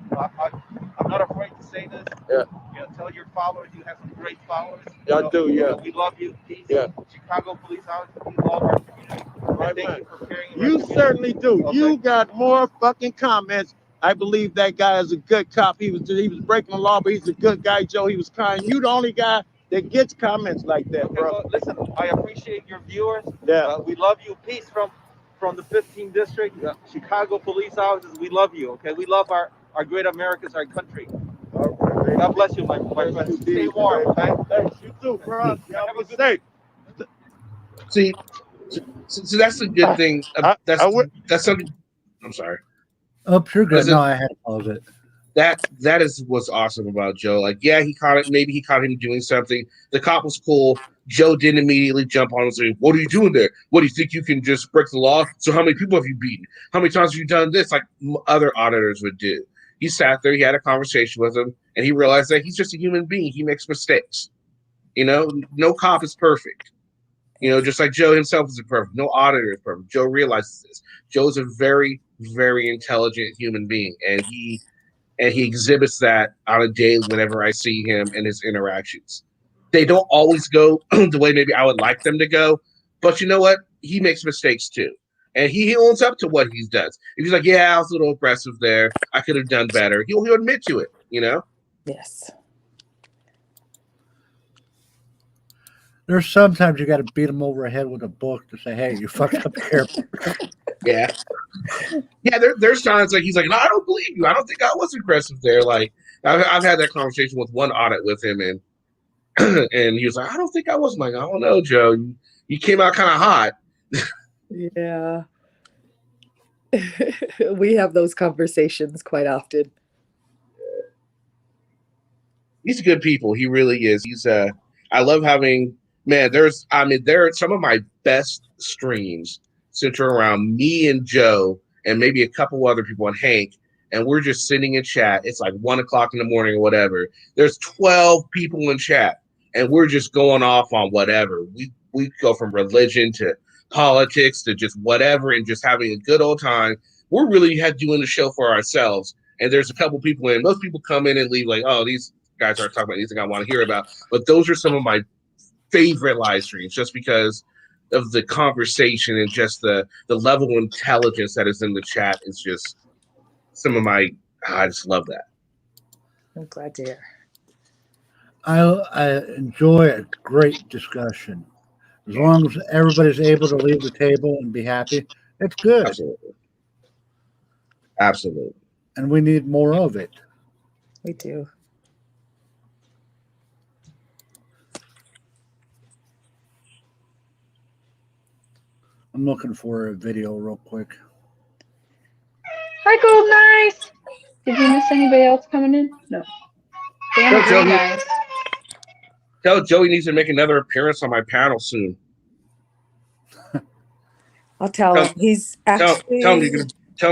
I'm not afraid to say this. Yeah. You know, tell your followers you have some great followers. Y'all know, do, yeah. We love you. Peace. Yeah. Chicago Police Officer. We love our community. Right, Thank man. you for carrying. You certainly do. Okay. You got more fucking comments. I believe that guy is a good cop. He was breaking the law, but he's a good guy, Joe. He was kind. You the only guy that gets comments like that, Okay, bro. well, listen, I appreciate your viewers. Yeah. We love you. Peace from the 15th district, Chicago police officers. We love you. Okay, we love our great Americans, our country. God bless you, my friend. Stay warm. Okay? Thanks. You too, bro. Have a good day. See, so that's a good thing. That's something. I'm sorry. Oh, you're good. That's No, it. I had to pause it. That is what's awesome about Joe. Like, yeah, he caught it. Maybe he caught him doing something. The cop was cool. Joe didn't immediately jump on and say, "What are you doing there? What do you think you can just break the law? So how many people have you beaten? How many times have you done this?" Like other auditors would do. He sat there. He had a conversation with him, and he realized that he's just a human being. He makes mistakes. You know, no cop is perfect. You know, just like Joe himself is perfect. No auditor is perfect. Joe realizes this. Joe's a very, very intelligent human being, and he exhibits that on a daily whenever I see him and his interactions. They don't always go the way maybe I would like them to go, but you know what? He makes mistakes too, and he owns up to what he does. If he's like, "Yeah, I was a little aggressive there. I could have done better," he'll admit to it. You know. Yes. There's sometimes you got to beat them over the head with a book to say, "Hey, you fucked up here." Yeah. Yeah, there's times like he's like, "No, I don't believe you. I don't think I was aggressive there." Like I've had that conversation with one audit with him, and and he was like, "I don't think I was." I'm like, "I don't know, Joe. You came out kind of hot." Yeah. We have those conversations quite often. He's good people. He really is. He's I love having there are some of my best streams center around me and Joe and maybe a couple other people and Hank, and we're just sitting in chat. It's like 1 o'clock in the morning or whatever. There's 12 people in chat, and we're just going off on whatever. We go from religion to politics to just whatever, and just having a good old time. We're really doing the show for ourselves. And there's a couple people in. Most people come in and leave like, "Oh, these guys aren't talking about anything I want to hear about." But those are some of my favorite live streams, just because of the conversation and just the level of intelligence that is in the chat is just some of my. I just love that. I'm glad to hear. I enjoy a great discussion. As long as everybody's able to leave the table and be happy, it's good. Absolutely. And we need more of it. We do. I'm looking for a video real quick. Hi, Gold Nice. Did you miss anybody else coming in? No. Damn No, agree, guys. Tell Joey needs to make another appearance on my panel soon. I'll tell him. He's actually. Tell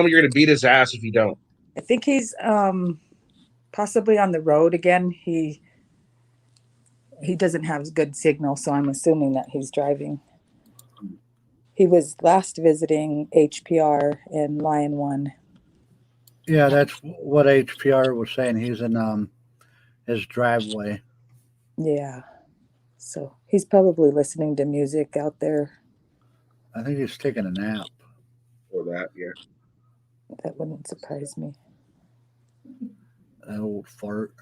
him you're gonna beat his ass if you don't. I think he's possibly on the road again. He doesn't have good signal, so I'm assuming that he's driving. He was last visiting HPR in Lion One. Yeah, that's what HPR was saying. He's in his driveway. Yeah. So he's probably listening to music out there. I think he's taking a nap. Or that, yeah. That wouldn't surprise me. That old fart.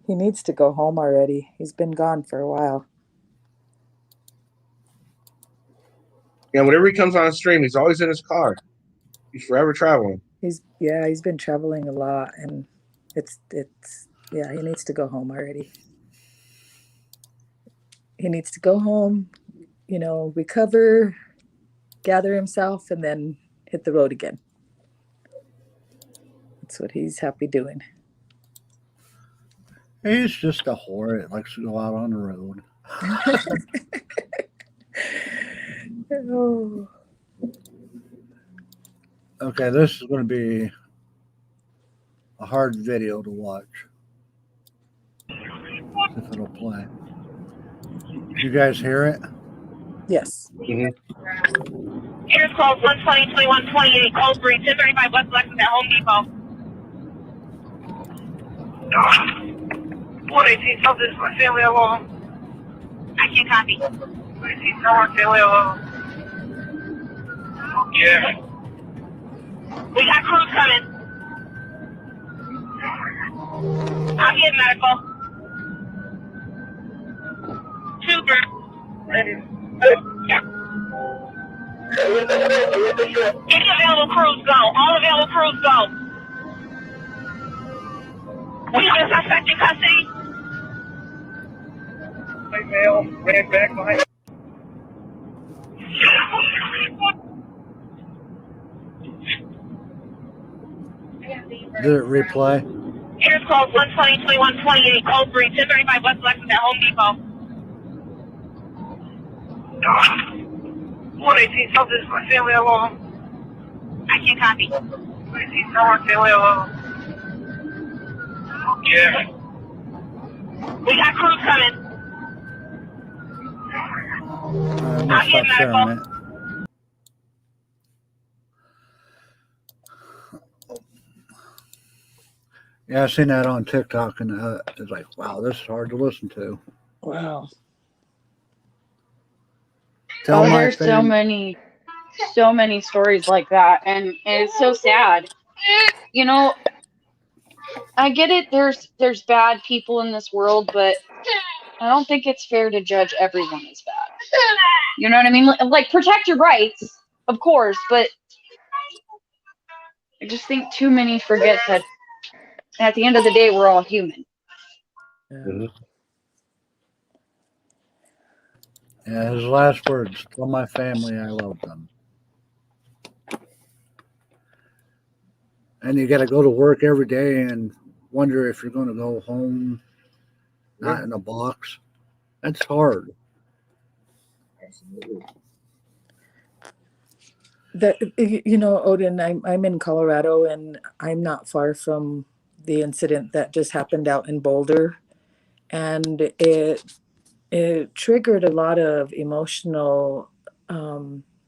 He needs to go home already. He's been gone for a while. Yeah, whenever he comes on stream, he's always in his car. He's forever traveling. He's been traveling a lot, and it's he needs to go home already. He needs to go home, recover, gather himself, and then hit the road again. That's what he's happy doing. He's just a whore that likes to go out on the road. Oh. Okay, this is going to be a hard video to watch. If it'll play. You guys hear it? Yes. Mhm. Here's calls 120, 21, 28, code 3, 1035 West Lexus at Home Depot. 118, tell this my family alone. I can't copy. 118, tell my family alone. Yeah. We got crews coming. I'll get medical. Super. Any available crews go. All available crews go. We have a suspect in custody. White male ran back behind. Did it replay? Here's calls 120, 21, 28, code 3, 1035 West Lexus at Home Depot. 118, tell this my family alone. I can't copy. 118, tell my family alone. Yeah. We got crews coming. I'm going to stop sharing it. Yeah, I've seen that on TikTok, and it's like, wow, this is hard to listen to. Wow. Tell my There's so many stories like that, and it's so sad. You know, I get it. There's bad people in this world, but I don't think it's fair to judge everyone as bad. You know what I mean? Like protect your rights, of course, but I just think too many forget that at the end of the day, we're all human. Mhm. Yeah, his last words, tell my family I love them. And you got to go to work every day and wonder if you're going to go home not in a box. That's hard. You know, Odin, I'm in Colorado, and I'm not far from the incident that just happened out in Boulder, and it triggered a lot of emotional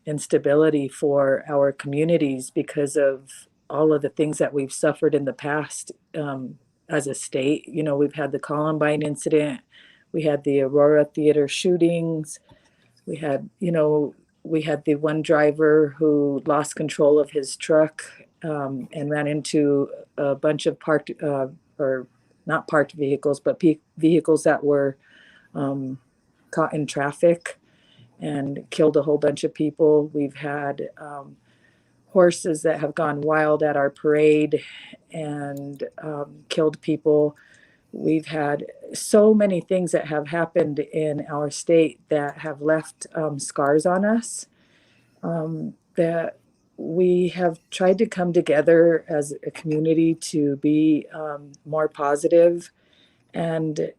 instability for our communities because of all of the things that we've suffered in the past as a state. You know, we've had the Columbine incident, we had the Aurora Theater shootings, we had the one driver who lost control of his truck and ran into a bunch of parked or not parked vehicles, but vehicles that were caught in traffic and killed a whole bunch of people. We've had horses that have gone wild at our parade and killed people. We've had so many things that have happened in our state that have left scars on us, that we have tried to come together as a community to be more positive. And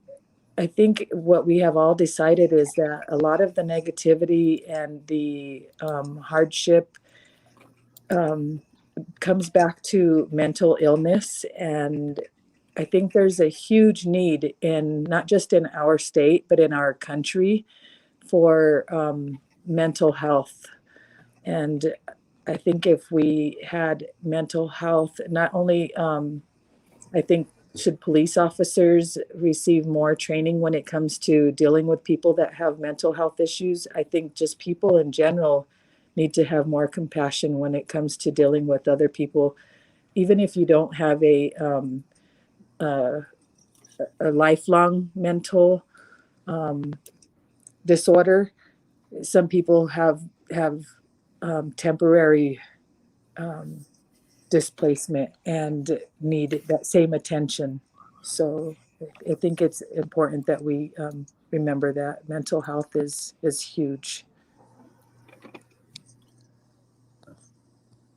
I think what we have all decided is that a lot of the negativity and the hardship comes back to mental illness. And I think there's a huge need in not just in our state, but in our country for mental health. And I think if we had mental health, not only, I think, should police officers receive more training when it comes to dealing with people that have mental health issues. I think just people in general need to have more compassion when it comes to dealing with other people, even if you don't have a lifelong mental disorder. Some people have temporary displacement and need that same attention. So I think it's important that we remember that mental health is huge.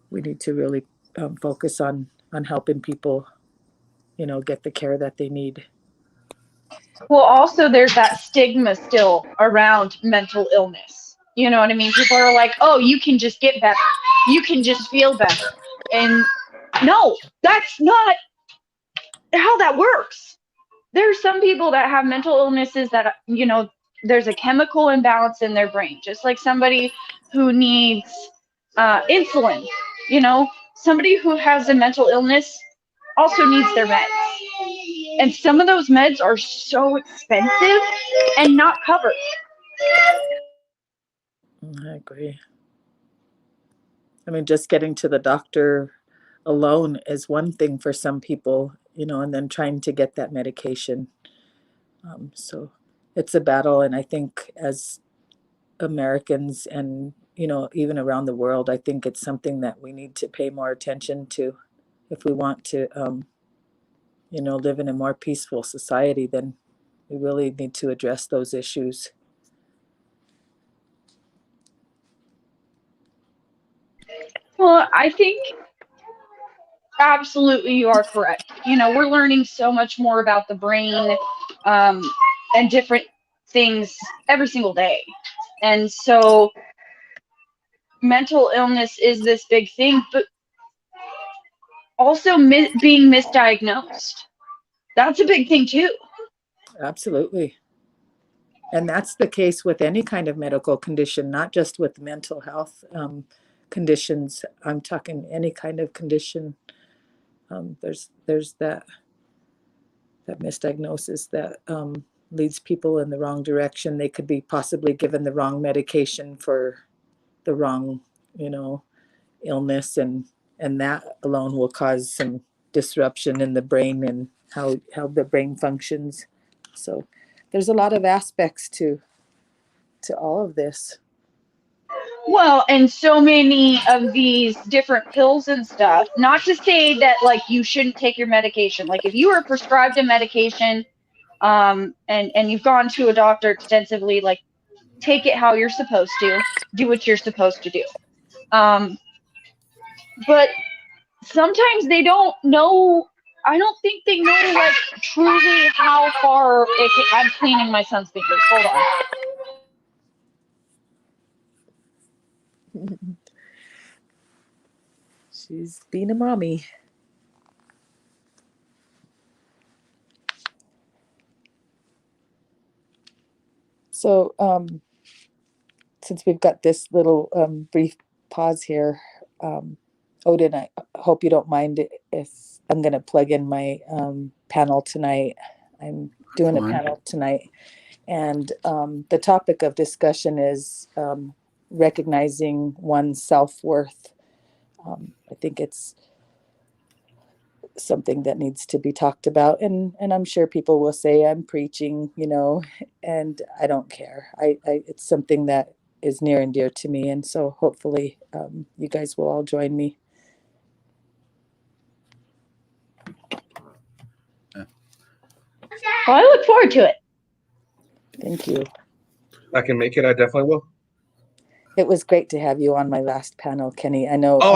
We need to really focus on helping people, get the care that they need. Well, also there's that stigma still around mental illness. You know what I mean? People are like, "Oh, you can just get better. You can just feel better." And no, that's not how that works. There's some people that have mental illnesses that, there's a chemical imbalance in their brain, just like somebody who needs insulin. Somebody who has a mental illness also needs their meds. And some of those meds are so expensive and not covered. I agree. I mean, just getting to the doctor alone is one thing for some people, and then trying to get that medication. So it's a battle. And I think as Americans and, even around the world, I think it's something that we need to pay more attention to if we want to, live in a more peaceful society. Then we really need to address those issues. Well, I think absolutely you are correct. We're learning so much more about the brain and different things every single day. And so mental illness is this big thing, but also being misdiagnosed. That's a big thing too. Absolutely. And that's the case with any kind of medical condition, not just with mental health conditions. I'm talking any kind of condition. There's that misdiagnosis that leads people in the wrong direction. They could be possibly given the wrong medication for the wrong, illness, and that alone will cause some disruption in the brain and how the brain functions. So there's a lot of aspects to all of this. Well, and so many of these different pills and stuff, not to say that like you shouldn't take your medication. Like if you are prescribed a medication and you've gone to a doctor extensively, like take it how you're supposed to, do what you're supposed to do. But sometimes they don't know. I don't think they know like truly how far I'm cleaning my son's fingers. Hold on. She's being a mommy. So since we've got this little brief pause here, Odin, I hope you don't mind if I'm going to plug in my panel tonight. I'm doing a panel tonight, and the topic of discussion is recognizing one's self-worth. I think it's something that needs to be talked about, and I'm sure people will say I'm preaching, and I don't care. It's something that is near and dear to me, and so hopefully you guys will all join me. Well, I look forward to it. Thank you. I can make it. I definitely will. It was great to have you on my last panel, Kenny. I know. Oh,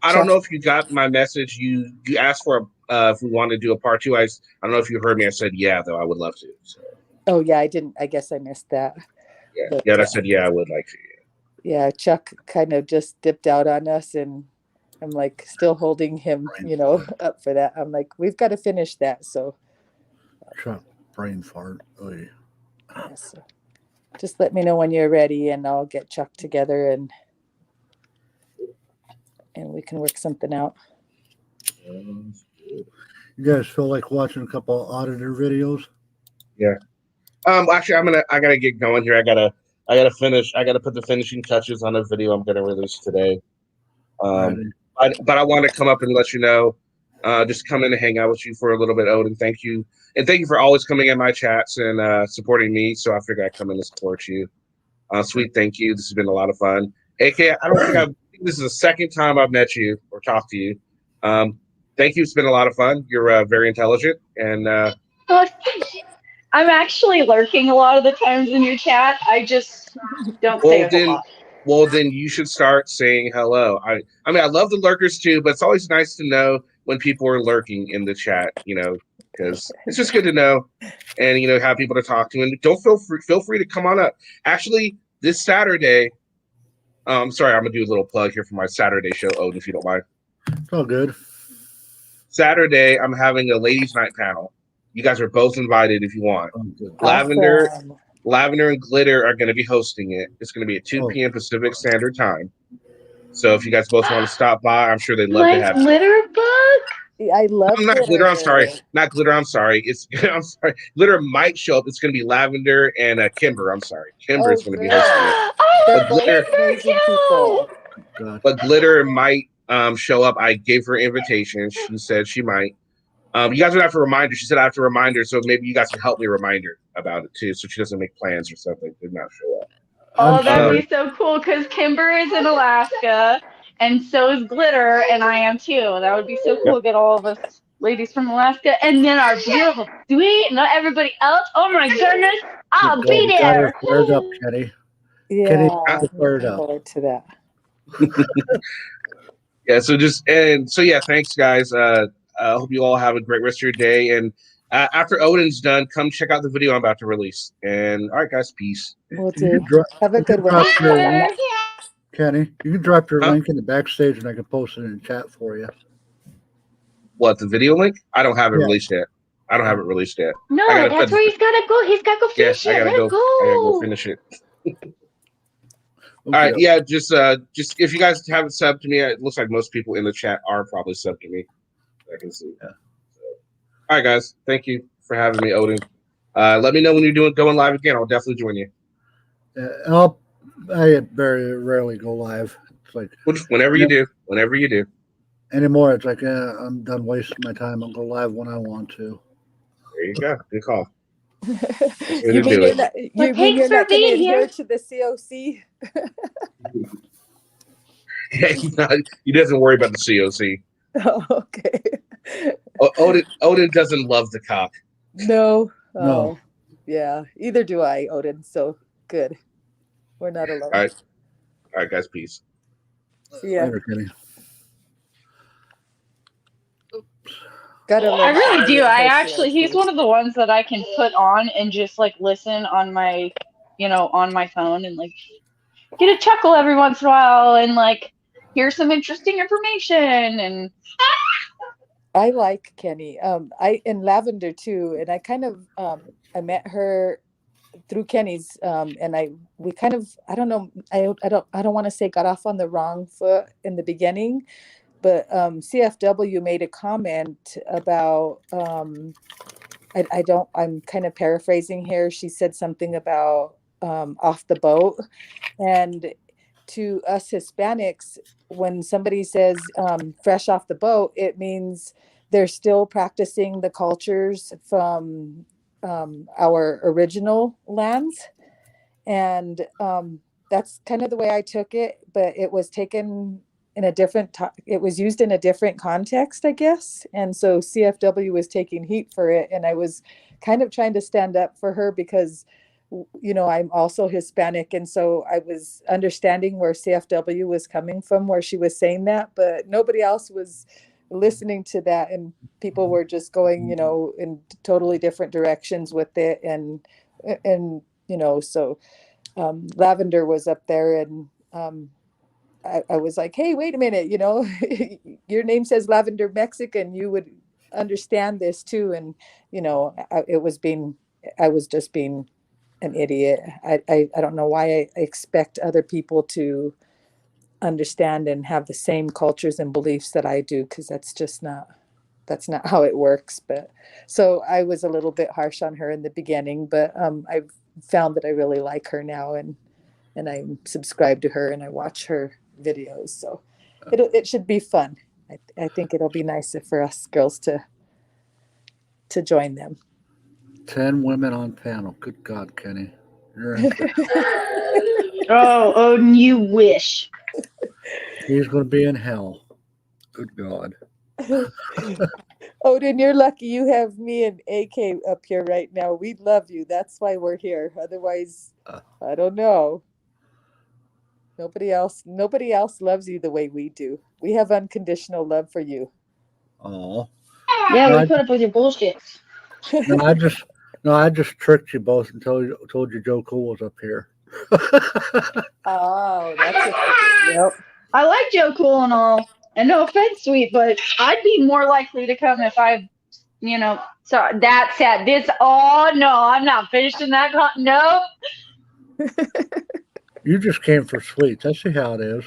I don't know if you got my message. You asked for if we wanted to do a part 2. I don't know if you heard me. I said yeah, though I would love to. So. Oh yeah, I didn't. I guess I missed that. Yeah, but, I said yeah, I would like to. Yeah, Chuck kind of just dipped out on us, and I'm like still holding him, up for that. I'm like, we've got to finish that. So. Chuck, brain fart. Oh yeah. Yeah, so just let me know when you're ready, and I'll get Chuck together, and we can work something out. You guys feel like watching a couple of auditor videos? Yeah. Actually, I gotta get going here. I gotta finish. I gotta put the finishing touches on a video I'm gonna release today. But I want to come up and let you know. Just come in and hang out with you for a little bit, Odin. Thank you. And thank you for always coming in my chats and supporting me. So I figured I'd come in and support you. Sweet, thank you. This has been a lot of fun. AK, I think this is the second time I've met you or talked to you. Thank you. It's been a lot of fun. You're very intelligent. And I'm actually lurking a lot of the times in your chat. I just don't say a whole lot. Well, then you should start saying hello. I mean, I love the lurkers too, but it's always nice to know when people are lurking in the chat, because it's just good to know, and have people to talk to. And don't feel free to come on up. Actually, this Saturday, sorry, I'm gonna do a little plug here for my Saturday show, Odin, if you don't mind. It's all good. Saturday, I'm having a ladies' night panel. You guys are both invited if you want. Oh, good. Awesome. Lavender and Glitter are going to be hosting it. It's going to be at 2 p.m. Pacific Standard Time. So if you guys both want to stop by, I'm sure they'd love to have you. Glitter book? I love I'm not Glitter. I'm sorry. Not Glitter. I'm sorry. I'm sorry. Glitter might show up. It's going to be Lavender and Kimber. I'm sorry. Kimber is going to be hosting it. They're But both Glitter, amazing people. God. but Glitter might show up. I gave her an invitation. She said she might. You guys would have to remind her. She said I have to remind her, so maybe you guys can help me remind her about it too, so she doesn't make plans or something to not show up. Oh, that'd be so cool because Kimber is in Alaska and so is Glitter, and I am too. That would be so cool to get all of us ladies from Alaska and then our beautiful, sweet, not everybody else. Oh my goodness, I'll be there. Fired up, Kenny. Yeah, Kenny, I'm fired looking up. forward to that. Yeah. So yeah, thanks guys. I hope you all have a great rest of your day. And after Odin's done, come check out the video I'm about to release. And all right, guys, peace. Will do. Have a good one. Kenny, you can drop your link in the backstage and I can post it in the chat for you. What, the video link? I don't have it Yeah. released yet. I don't have it released yet. No, that's where he's gotta go. He's gotta go finish it. I gotta Let go. it I gotta go go. finish it. All right, yeah, just if you guys haven't subbed to me, it looks like most people in the chat are probably subbed to me. I can see. Yeah. So, all right, guys, thank you for having me, Odin. Let me know when you're going live again. I'll definitely join you. I very rarely go live. It's like whenever you do. Anymore, it's like I'm done wasting my time. I'll go live when I want to. There you go. Good call. You mean you're not going to adhere to the COC? Yeah, he doesn't worry about the COC. Oh, okay. Odin doesn't love the cock. No. Oh, No. yeah. Either do I, Odin. So good. We're not alone. All right, guys. Peace. Yeah. Later, Kenny. I really do. He's one of the ones that I can put on and just like listen on my, on my phone and like get a chuckle every once in a while and like hear some interesting information. And I like Kenny. And Lavender too. And I kind of I met her through Kenny's and we kind of, I don't know, I don't want to say got off on the wrong foot in the beginning. But CFW made a comment about, I'm kind of paraphrasing here. She said something about off the boat. And to us Hispanics, when somebody says fresh off the boat, it means they're still practicing the cultures from our original lands. And that's kind of the way I took it. But it was taken in a different it was used in a different context, I guess. And so CFW was taking heat for it. And I was kind of trying to stand up for her because, I'm also Hispanic. And so I was understanding where CFW was coming from, where she was saying that, but nobody else was listening to that. And people were just going, in totally different directions with it. And so Lavender was up there and, I was like, hey, wait a minute, your name says Lavender Mexican. You would understand this too. And, I was just being an idiot. I don't know why I expect other people to understand and have the same cultures and beliefs that I do, because that's not how it works. But so I was a little bit harsh on her in the beginning, but I've found that I really like her now, and I subscribe to her and I watch her videos, so it should be fun. I think it'll be nice for us girls to join them. 10 women on panel. Good God, Kenny. You're oh, Odin, you wish. He's going to be in hell. Good God. Odin, you're lucky you have me and AK up here right now. We love you. That's why we're here. Otherwise, I don't know. Nobody else loves you the way we do. We have unconditional love for you. Oh. Yeah, No, we put up with your bullshit. I just tricked you both and told you Joe Cool was up here. Oh, that's a yep. I like Joe Cool and all, and no offense, sweet, but I'd be more likely to come if So that's it. Oh no, I'm not finishing that. No. You just came for sweets. I see how it is.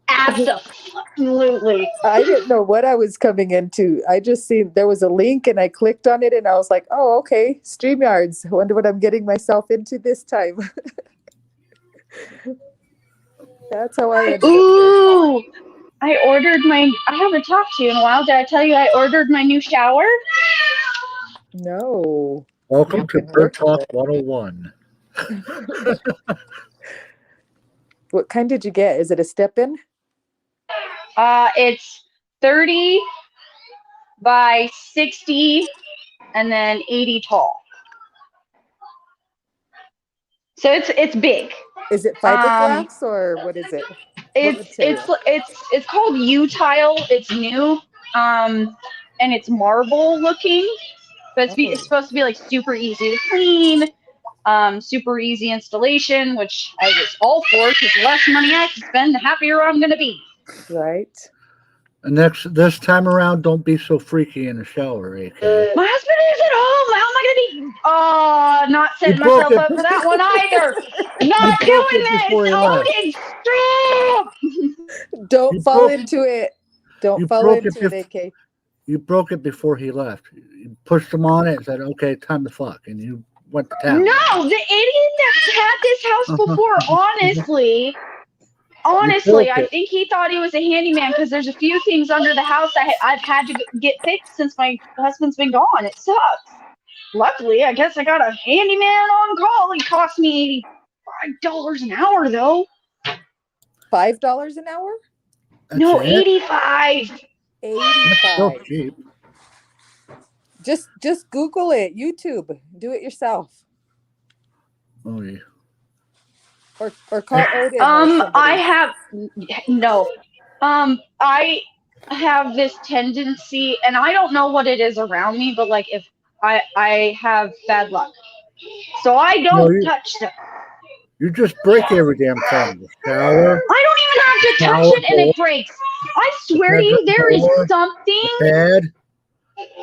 Absolutely. I didn't know what I was coming into. I just seen there was a link and I clicked on it and I was like, oh, okay, StreamYards. I wonder what I'm getting myself into this time. That's how I ended up. Ooh, I haven't talked to you in a while. Did I tell you I ordered my new shower? No. Welcome to Bird Talk 101. What kind did you get? Is it a step-in? It's 30 by 60 and then 80 tall. So it's big. Is it fiberglass or what is it? It's called U-Tile. It's new. And it's marble looking, but it's supposed to be like super easy to clean. Super easy installation, which I was all for because the less money I can spend, the happier I'm gonna be. Right. And this time around, don't be so freaky in the shower, AK. My husband is at home. How am I gonna be? Oh, not setting myself up for that one either. Not doing this. Odin, stop! Don't fall into it. Don't fall into it, AK. You broke it before he left. You pushed him on it and said, "Okay, time to fuck," and you went to town. No, the idiot that's had this house before, honestly, I think he thought he was a handyman because there's a few things under the house I've had to get fixed since my husband's been gone. It sucks. Luckily, I guess I got a handyman on call. He cost me $85 an hour, though. $5 an hour? No, 85. 85. So cheap. Just Google it. YouTube. Do it yourself. Oh yeah. Or call Odin. I have this tendency, and I don't know what it is around me, but like if I have bad luck, so I don't touch them. You just break every damn thing. The shower. I don't even have to touch it, and it breaks. I swear to you, there is something. Bad.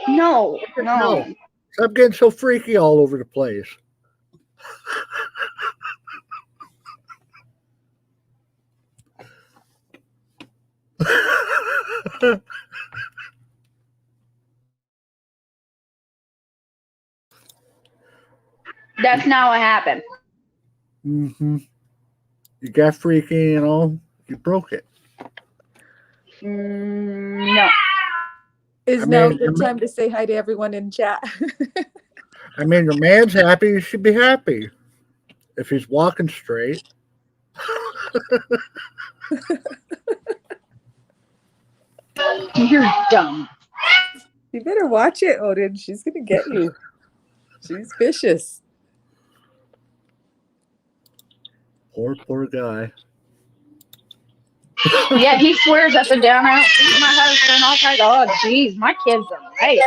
No. Stop getting so freaky all over the place. That's not what happened. Mm-hmm. You got freaky, you broke it. No. Is now a good time to say hi to everyone in chat? I mean, your man's happy. You should be happy. If he's walking straight. You're dumb. You better watch it, Odin. She's going to get you. She's vicious. Poor guy. Yeah, he swears up and down. I don't see my husband. All kinds of, oh, geez, my kids are right.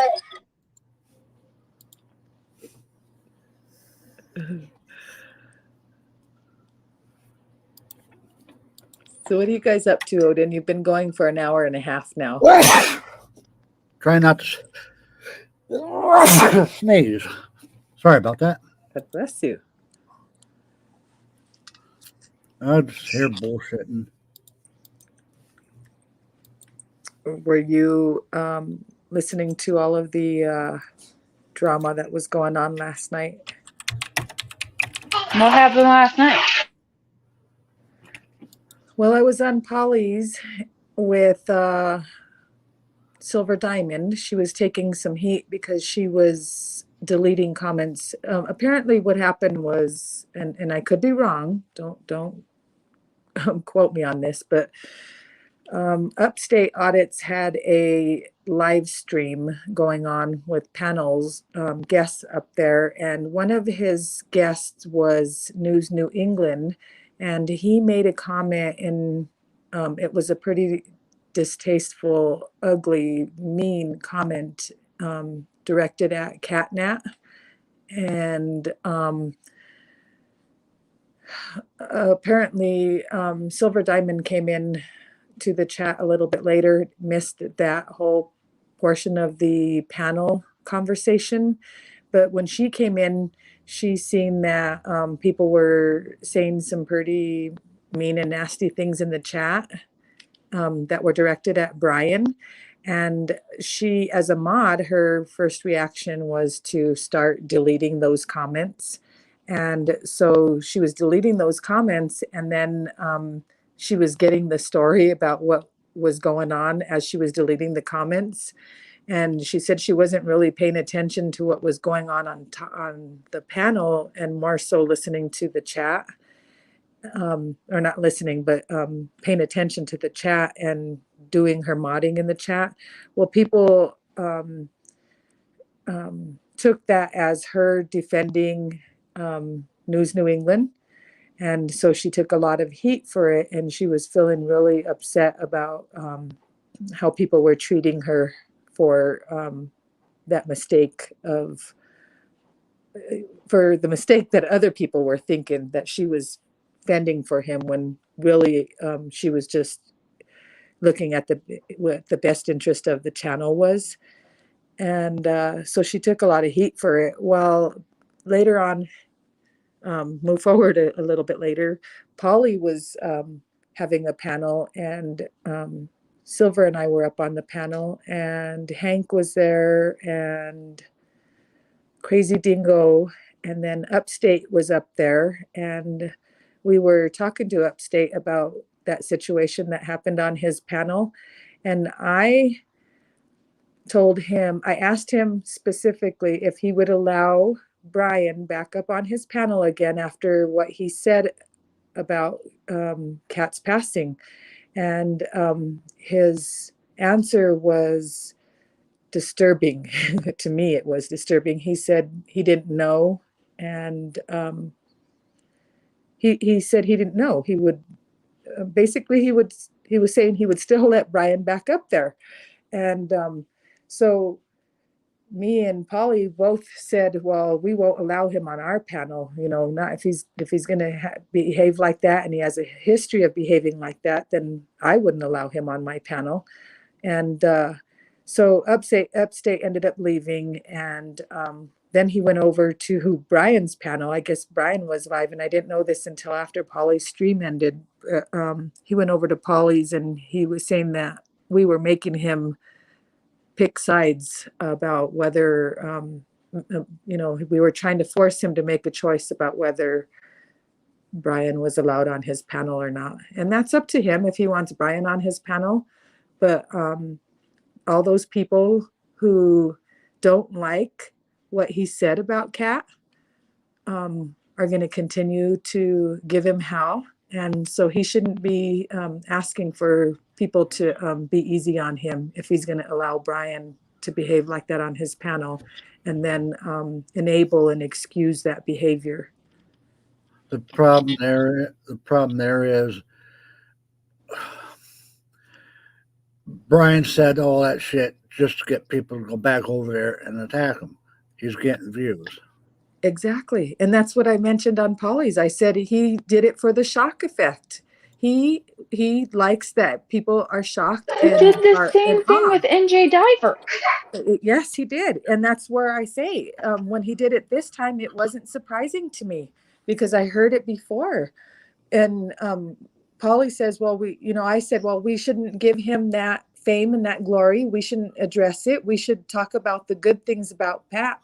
So what are you guys up to, Odin? You've been going for an hour and a half now. Try not to sneeze. Sorry about that. God bless you. I'm just here bullshitting. Were you listening to all of the drama that was going on last night? What happened last night? Well, I was on Polly's with Silver Diamond. She was taking some heat because she was deleting comments. Apparently what happened was, and I could be wrong, don't quote me on this, but Upstate Audits had a live stream going on with panels, guests up there, and one of his guests was News New England, and he made a comment, and it was a pretty distasteful, ugly, mean comment directed at Catnat. And apparently Silver Diamond came in to the chat a little bit later, missed that whole portion of the panel conversation. But when she came in, she seen that people were saying some pretty mean and nasty things in the chat that were directed at Brian. And she, as a mod, her first reaction was to start deleting those comments. And so she was deleting those comments, and then she was getting the story about what was going on as she was deleting the comments. And she said she wasn't really paying attention to what was going on the panel, and more so listening to the chat, or not listening, but paying attention to the chat and doing her modding in the chat. Well, people took that as her defending News New England. And so she took a lot of heat for it, and she was feeling really upset about how people were treating her for that mistake for the mistake that other people were thinking that she was fending for him, when really she was just looking at what the best interest of the channel was. And so she took a lot of heat for it. Well, later on, move forward a little bit later, Polly was having a panel, and Silver and I were up on the panel, and Hank was there, and Crazy Dingo, and then Upstate was up there, and we were talking to Upstate about that situation that happened on his panel. And I asked him specifically if he would allow Brian back up on his panel again after what he said about Kat's passing. And his answer was disturbing. To me, it was disturbing. He said he didn't know. And he said he didn't know. He would basically, he was saying he would still let Brian back up there. And so me and Polly both said, well, we won't allow him on our panel, not if he's going to behave like that, and he has a history of behaving like that, then I wouldn't allow him on my panel. And so Upstate ended up leaving, and then he went over to Brian's panel. I guess Brian was live, and I didn't know this until after Polly's stream ended. He went over to Polly's, and he was saying that we were making him pick sides about whether, we were trying to force him to make a choice about whether Brian was allowed on his panel or not. And that's up to him if he wants Brian on his panel. But all those people who don't like what he said about Kat are going to continue to give him hell. And so he shouldn't be asking for people to be easy on him if he's going to allow Brian to behave like that on his panel, and then enable and excuse that behavior. The problem there is Brian said all that shit just to get people to go back over there and attack him. He's getting views. Exactly. And that's what I mentioned on Polly's. I said he did it for the shock effect. He likes that people are shocked. He did the same thing with NJ Diver. Yes, he did. And that's where I say, when he did it this time, it wasn't surprising to me because I heard it before. And Polly says, well, I said, well, we shouldn't give him that fame and that glory. We shouldn't address it. We should talk about the good things about Kat.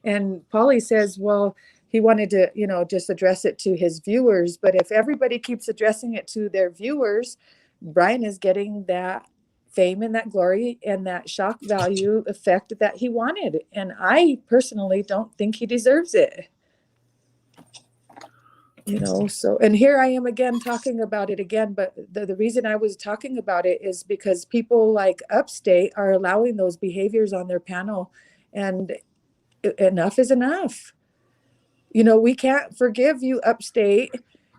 And Polly says, well, he wanted to, just address it to his viewers. But if everybody keeps addressing it to their viewers, Brian is getting that fame and that glory and that shock value effect that he wanted. And I personally don't think he deserves it. So, and here I am again talking about it again, but the reason I was talking about it is because people like Upstate are allowing those behaviors on their panel, and enough is enough. We can't forgive you, Upstate,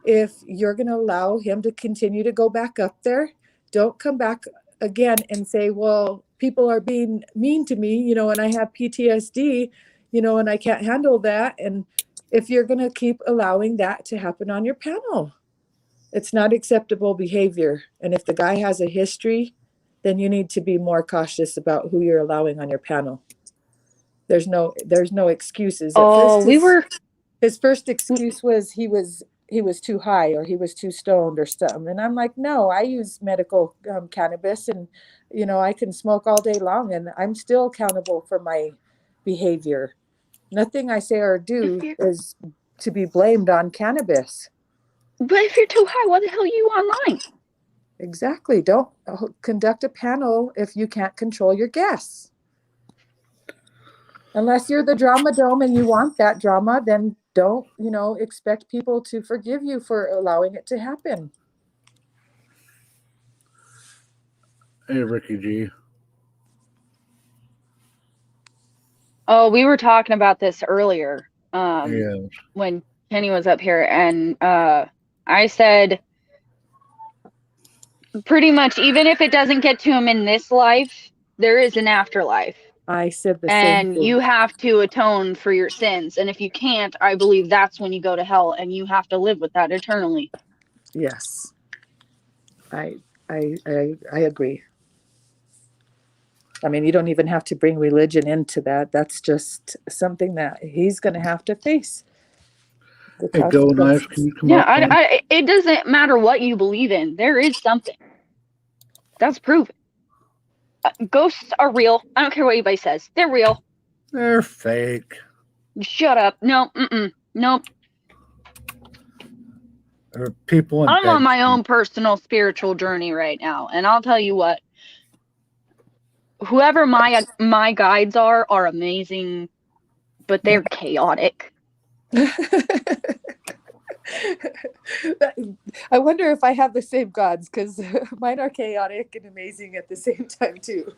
if you're going to allow him to continue to go back up there. don't come back again and say, well, people are being mean to me, you know, and I have PTSD, you know, and I can't handle that. And if you're going to keep allowing that to happen on your panel, it's not acceptable behavior. And if the guy has a history, then you need to be more cautious about who you're allowing on your panel. There's no excuses. Oh, His first excuse was he was too high or he was too stoned or something. And I'm like, no, I use medical cannabis, and, you know, I can smoke all day long and I'm still accountable for my behavior. Nothing I say or do is to be blamed on cannabis. But if you're too high, why the hell are you online? Exactly. Don't conduct a panel if you can't control your guests. Unless you're the drama dome and you want that drama, then don't, you know, expect people to forgive you for allowing it to happen. Hey, Ricky G. Oh, we were talking about this earlier Yes. when Kenny was up here, and I said pretty much even if it doesn't get to him in this life, there is an afterlife. I said the same And thing. you have to atone for your sins. And if you can't, I believe that's when you go to hell, and you have to live with that eternally. Yes. I agree. I mean, you don't even have to bring religion into that. That's just something that he's going to have to face. Hey, Joe Knives, can you come Yeah, up? it doesn't matter what you believe in. There is something. That's proven. Ghosts are real. I don't care what anybody says. They're real. They're fake. Shut up. No, nope. There are people in I'm bed on my own personal spiritual journey right now, and I'll tell you what. Whoever my guides are amazing, but they're chaotic. I wonder if I have the same gods, because mine are chaotic and amazing at the same time too.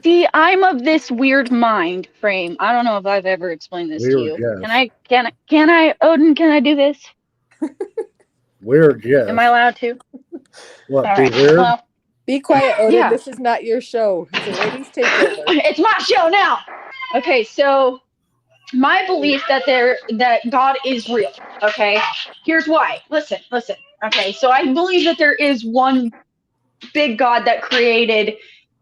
See, I'm of this weird mind frame. I don't know if I've ever explained this to you. Yes. Can I, Odin, can I do this? Weird, yes. Am I allowed to? What, All be right. weird? Well, be quiet, Odin. Yeah. This is not your show. It's a ladies' takeover. It's my show now. Okay, so my belief that God is real. Okay, here's why. Listen. Okay, so I believe that there is one big God that created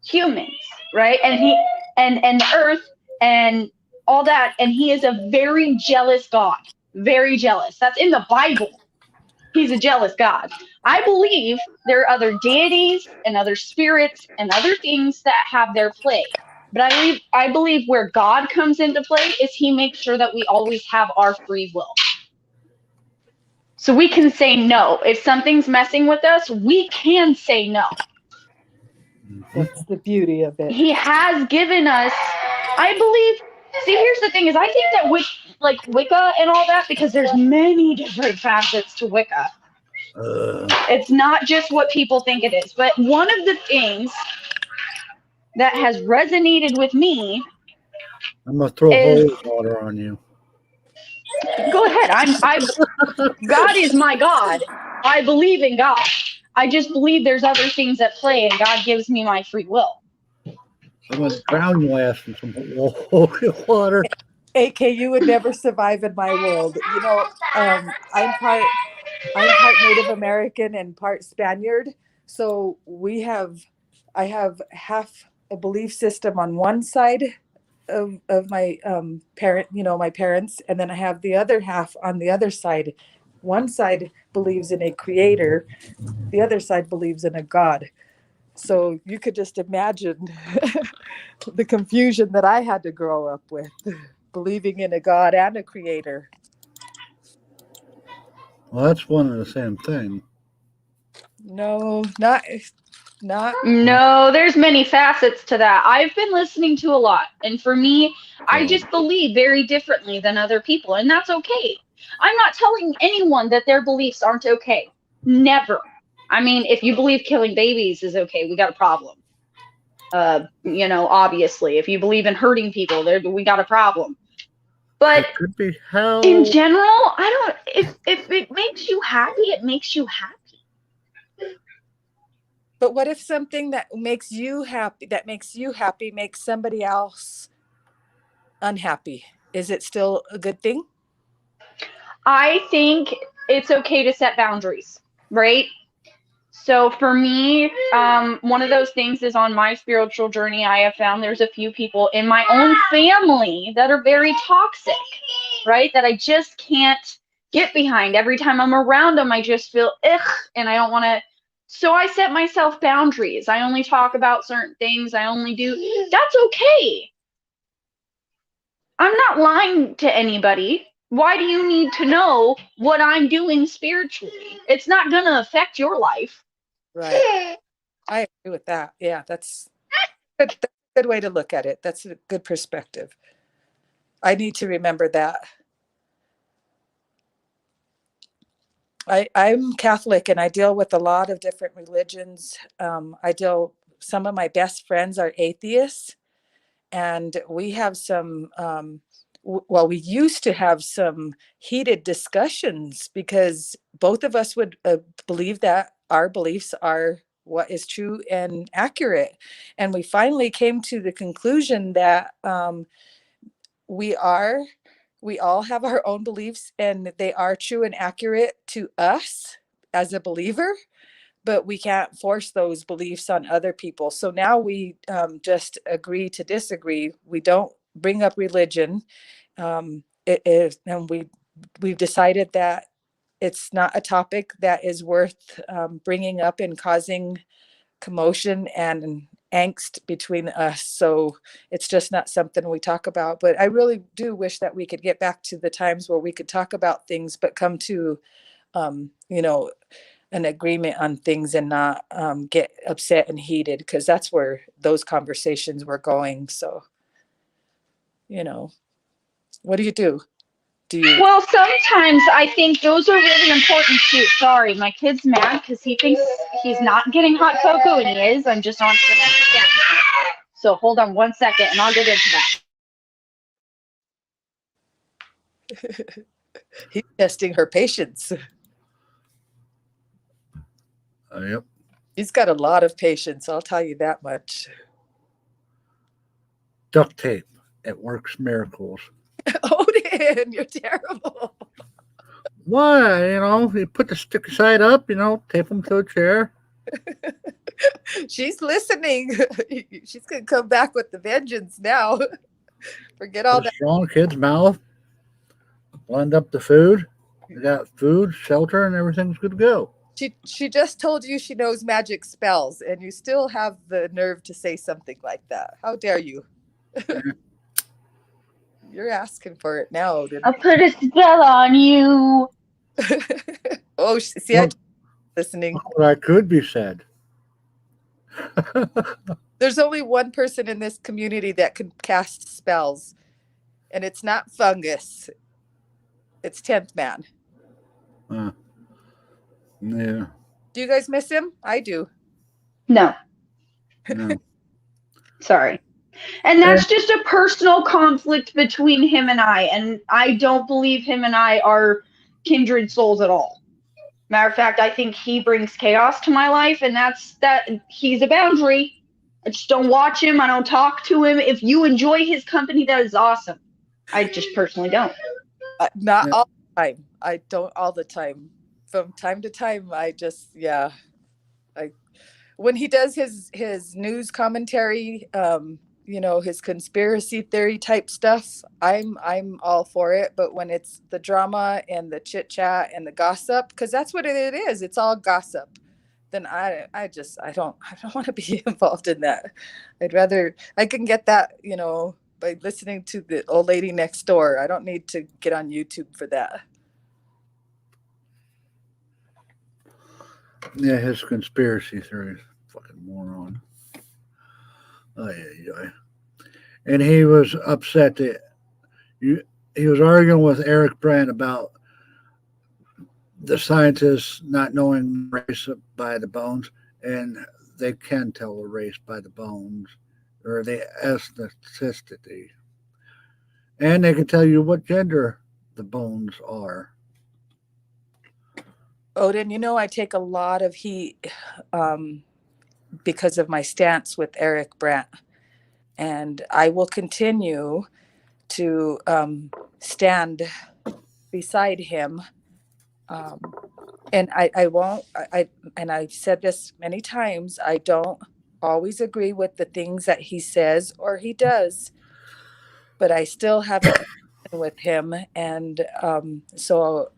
humans, right? And he and the earth and all that, and he is a very jealous God. Very jealous. That's in the Bible. He's a jealous God. I believe there are other deities and other spirits and other things that have their play. But I believe where God comes into play is he makes sure that we always have our free will. So we can say no. If something's messing with us, we can say no. That's the beauty of it. He has given us, I believe, see, here's the thing is I think that with like Wicca and all that, because there's many different facets to Wicca. It's not just what people think it is. But one of the things that has resonated with me, I'm going to throw holy water on you. Go ahead. God is my God. I believe in God. I just believe there's other things at play, and God gives me my free will. I'm going to drown your ass in some holy water. AK, you would never survive in my world. You know, I'm part Native American and part Spaniard. So I have half a belief system on one side of my my parents, and then I have the other half on the other side. One side believes in a creator, the other side believes in a God. So you could just imagine the confusion that I had to grow up with, believing in a God and a creator. Well, that's one and the same thing. No, not. No, there's many facets to that. I've been listening to a lot, and for me, I just believe very differently than other people, and that's okay. I'm not telling anyone that their beliefs aren't okay. Never. I mean, if you believe killing babies is okay, we got a problem. Obviously, if you believe in hurting people, we got a problem. But it could be hell. In general, if it makes you happy, it makes you happy. But what if something that makes you happy makes somebody else unhappy? Is it still a good thing? I think it's okay to set boundaries, right? So for me, one of those things is on my spiritual journey, I have found there's a few people in my own family that are very toxic, right? That I just can't get behind. Every time I'm around them, I just feel ugh, and I don't want to. So I set myself boundaries. I only talk about certain things. I only do. That's okay. I'm not lying to anybody. Why do you need to know what I'm doing spiritually? It's not going to affect your life. Right. I agree with that. Yeah, that's a good way to look at it. That's a good perspective. I need to remember that. I'm Catholic and I deal with a lot of different religions. Some of my best friends are atheists, and we have some, we used to have some heated discussions because both of us would believe that our beliefs are what is true and accurate. And we finally came to the conclusion that we all have our own beliefs and they are true and accurate to us as a believer, but we can't force those beliefs on other people. So now we just agree to disagree. We don't bring up religion. And we've decided that it's not a topic that is worth bringing up and causing commotion and angst between us. So it's just not something we talk about. But I really do wish that we could get back to the times where we could talk about things, but come to, an agreement on things and not get upset and heated, because that's where those conversations were going. So, what do you do? Well, sometimes I think those are really important too. Sorry, my kid's mad because he thinks he's not getting hot cocoa and he is. I'm just on to the next step. So hold on 1 second and I'll get into that. He's testing her patience. Yep. He's got a lot of patience, I'll tell you that much. Duct tape. It works miracles. Odin, you're terrible. Why? You put the sticky side up, tape them to a chair. She's listening. She's going to come back with the vengeance now. Forget all that. Strong kid's mouth. Blend up the food. You got food, shelter, and everything's good to go. She just told you she knows magic spells, and you still have the nerve to say something like that. How dare you? You're asking for it now, Odin. I'll put a spell on you. Oh, see, I'm listening. That could be said. There's only one person in this community that can cast spells, and it's not Fungus. It's 10th Man. Yeah. Do you guys miss him? I do. No. Sorry. And that's just a personal conflict between him and I don't believe him and I are kindred souls at all. Matter of fact, I think he brings chaos to my life, and he's a boundary. I just don't watch him. I don't talk to him. If you enjoy his company, that is awesome. I just personally don't. Not all the time. I don't all the time. From time to time, when he does his news commentary, his conspiracy theory type stuff, I'm all for it. But when it's the drama and the chit chat and the gossip, because that's what it is, it's all gossip, then I don't want to be involved in that. I can get that, by listening to the old lady next door. I don't need to get on YouTube for that. Yeah, his conspiracy theories, fucking moron. And he was upset that he was arguing with Eric Brent about the scientists not knowing race by the bones, and they can tell a race by the bones or the ethnicity, and they can tell you what gender the bones are. Odin, I take a lot of heat because of my stance with Eric Brandt. And I will continue to stand beside him. And I won't, and I've said this many times, I don't always agree with the things that he says or he does, but I still have a connection with him. And so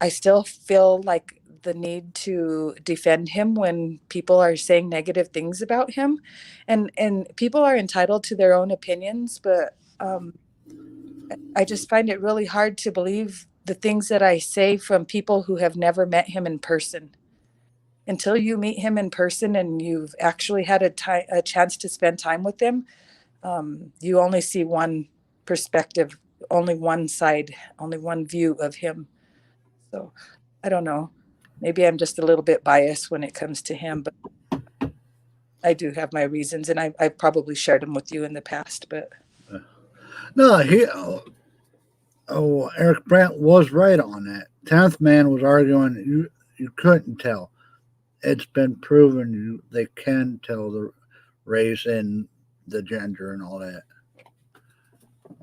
I still feel like the need to defend him when people are saying negative things about him. And people are entitled to their own opinions, but I just find it really hard to believe the things that I say from people who have never met him in person. Until you meet him in person and you've actually had a chance to spend time with him, you only see one perspective, only one side, only one view of him. So I don't know. Maybe I'm just a little bit biased when it comes to him, but I do have my reasons, and I've probably shared them with you in the past. But No, Eric Brandt was right on that. 10th Man was arguing you couldn't tell. It's been proven they can tell the race and the gender and all that.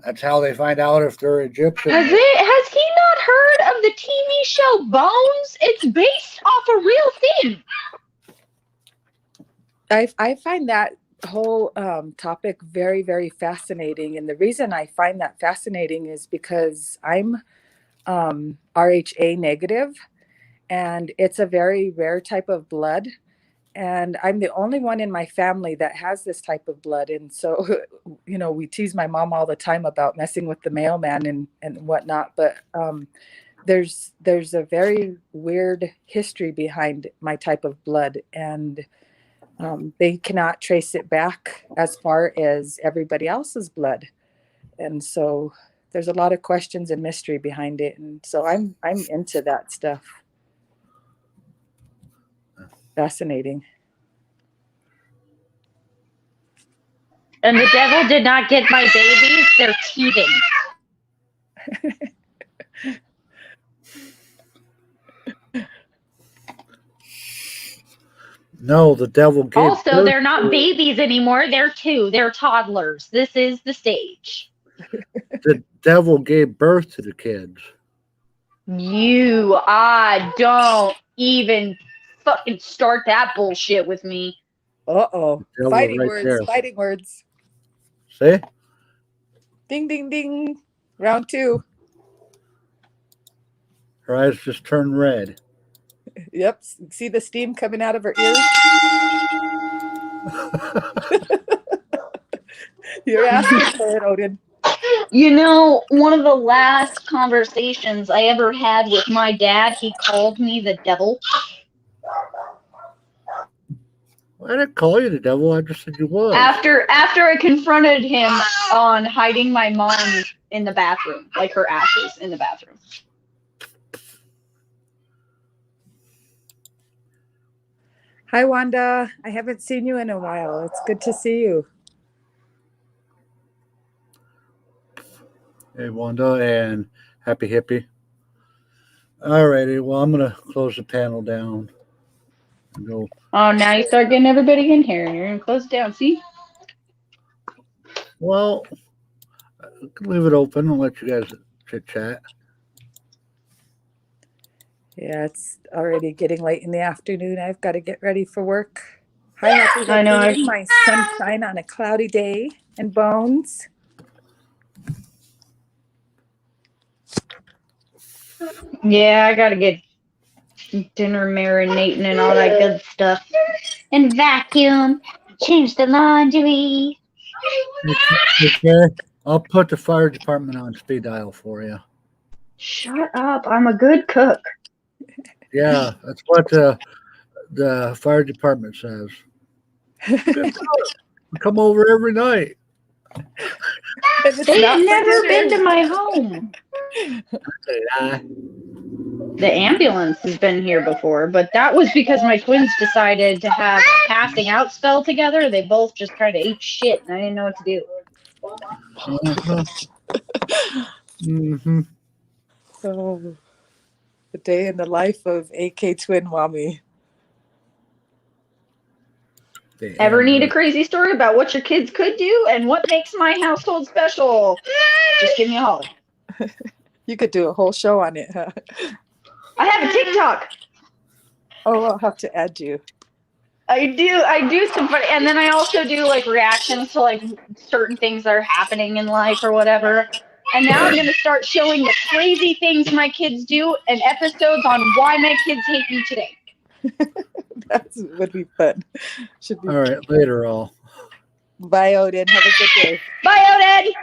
That's how they find out if they're Egyptian. Has he not heard of the TV show Bones? It's based off a real thing. I find that whole topic very, very fascinating. And the reason I find that fascinating is because I'm RHA negative, and it's a very rare type of blood. And I'm the only one in my family that has this type of blood. And so, we tease my mom all the time about messing with the mailman and whatnot. But there's a very weird history behind my type of blood. And they cannot trace it back as far as everybody else's blood. And so there's a lot of questions and mystery behind it. And so I'm into that stuff. Fascinating. And the devil did not get my babies. They're teething. No, the devil gave Also, they're not babies anymore. They're two. They're toddlers. This is the stage. The devil gave birth to the kids. Don't even fucking start that bullshit with me. Uh-oh. Devil Fighting right words. there. Fighting words. See? Ding, ding, ding. Round 2. Her eyes just turned red. Yep. See the steam coming out of her ears? You're asking for it, Odin. One of the last conversations I ever had with my dad, he called me the devil. I didn't call you the devil. I just said you was. After I confronted him on hiding my mom in the bathroom, like her ashes in the bathroom. Hi, Wanda. I haven't seen you in a while. It's good to see you. Hey, Wanda, and happy hippie. Alrighty, well, I'm going to close the panel down. And go. Oh, now you start getting everybody in here, and you're going to close it down. See? Well, I can leave it open and let you guys chit-chat. Yeah, it's already getting late in the afternoon. I've got to get ready for work. Hi, happy I know. hippie, my sunshine on a cloudy day, and Bones. Yeah, I got to get dinner marinating and all that good stuff. And vacuum. Change the laundry. Okay, I'll put the fire department on speed dial for you. Shut up. I'm a good cook. Yeah, that's what the fire department says. Come over every night. They've never been to my home. The ambulance has been here before, but that was because my twins decided to have a passing out spell together. They both just kind of ate shit, and I didn't know what to do. Mm-hmm. Oh, the day in the life of AK Twin Mommy. The Ever need a Amber. crazy story about what your kids could do and what makes my household special? Just give me a holler. You could do a whole show on it, huh? I have a TikTok. Oh, I'll have to add you. I do some funny, and then I also do like reactions to like certain things that are happening in life or whatever. And now I'm gonna start showing the crazy things my kids do and episodes on why my kids hate me today. That would be fun. Should be. All right, later all. Bye, Odin. Have a good day. Bye, Odin.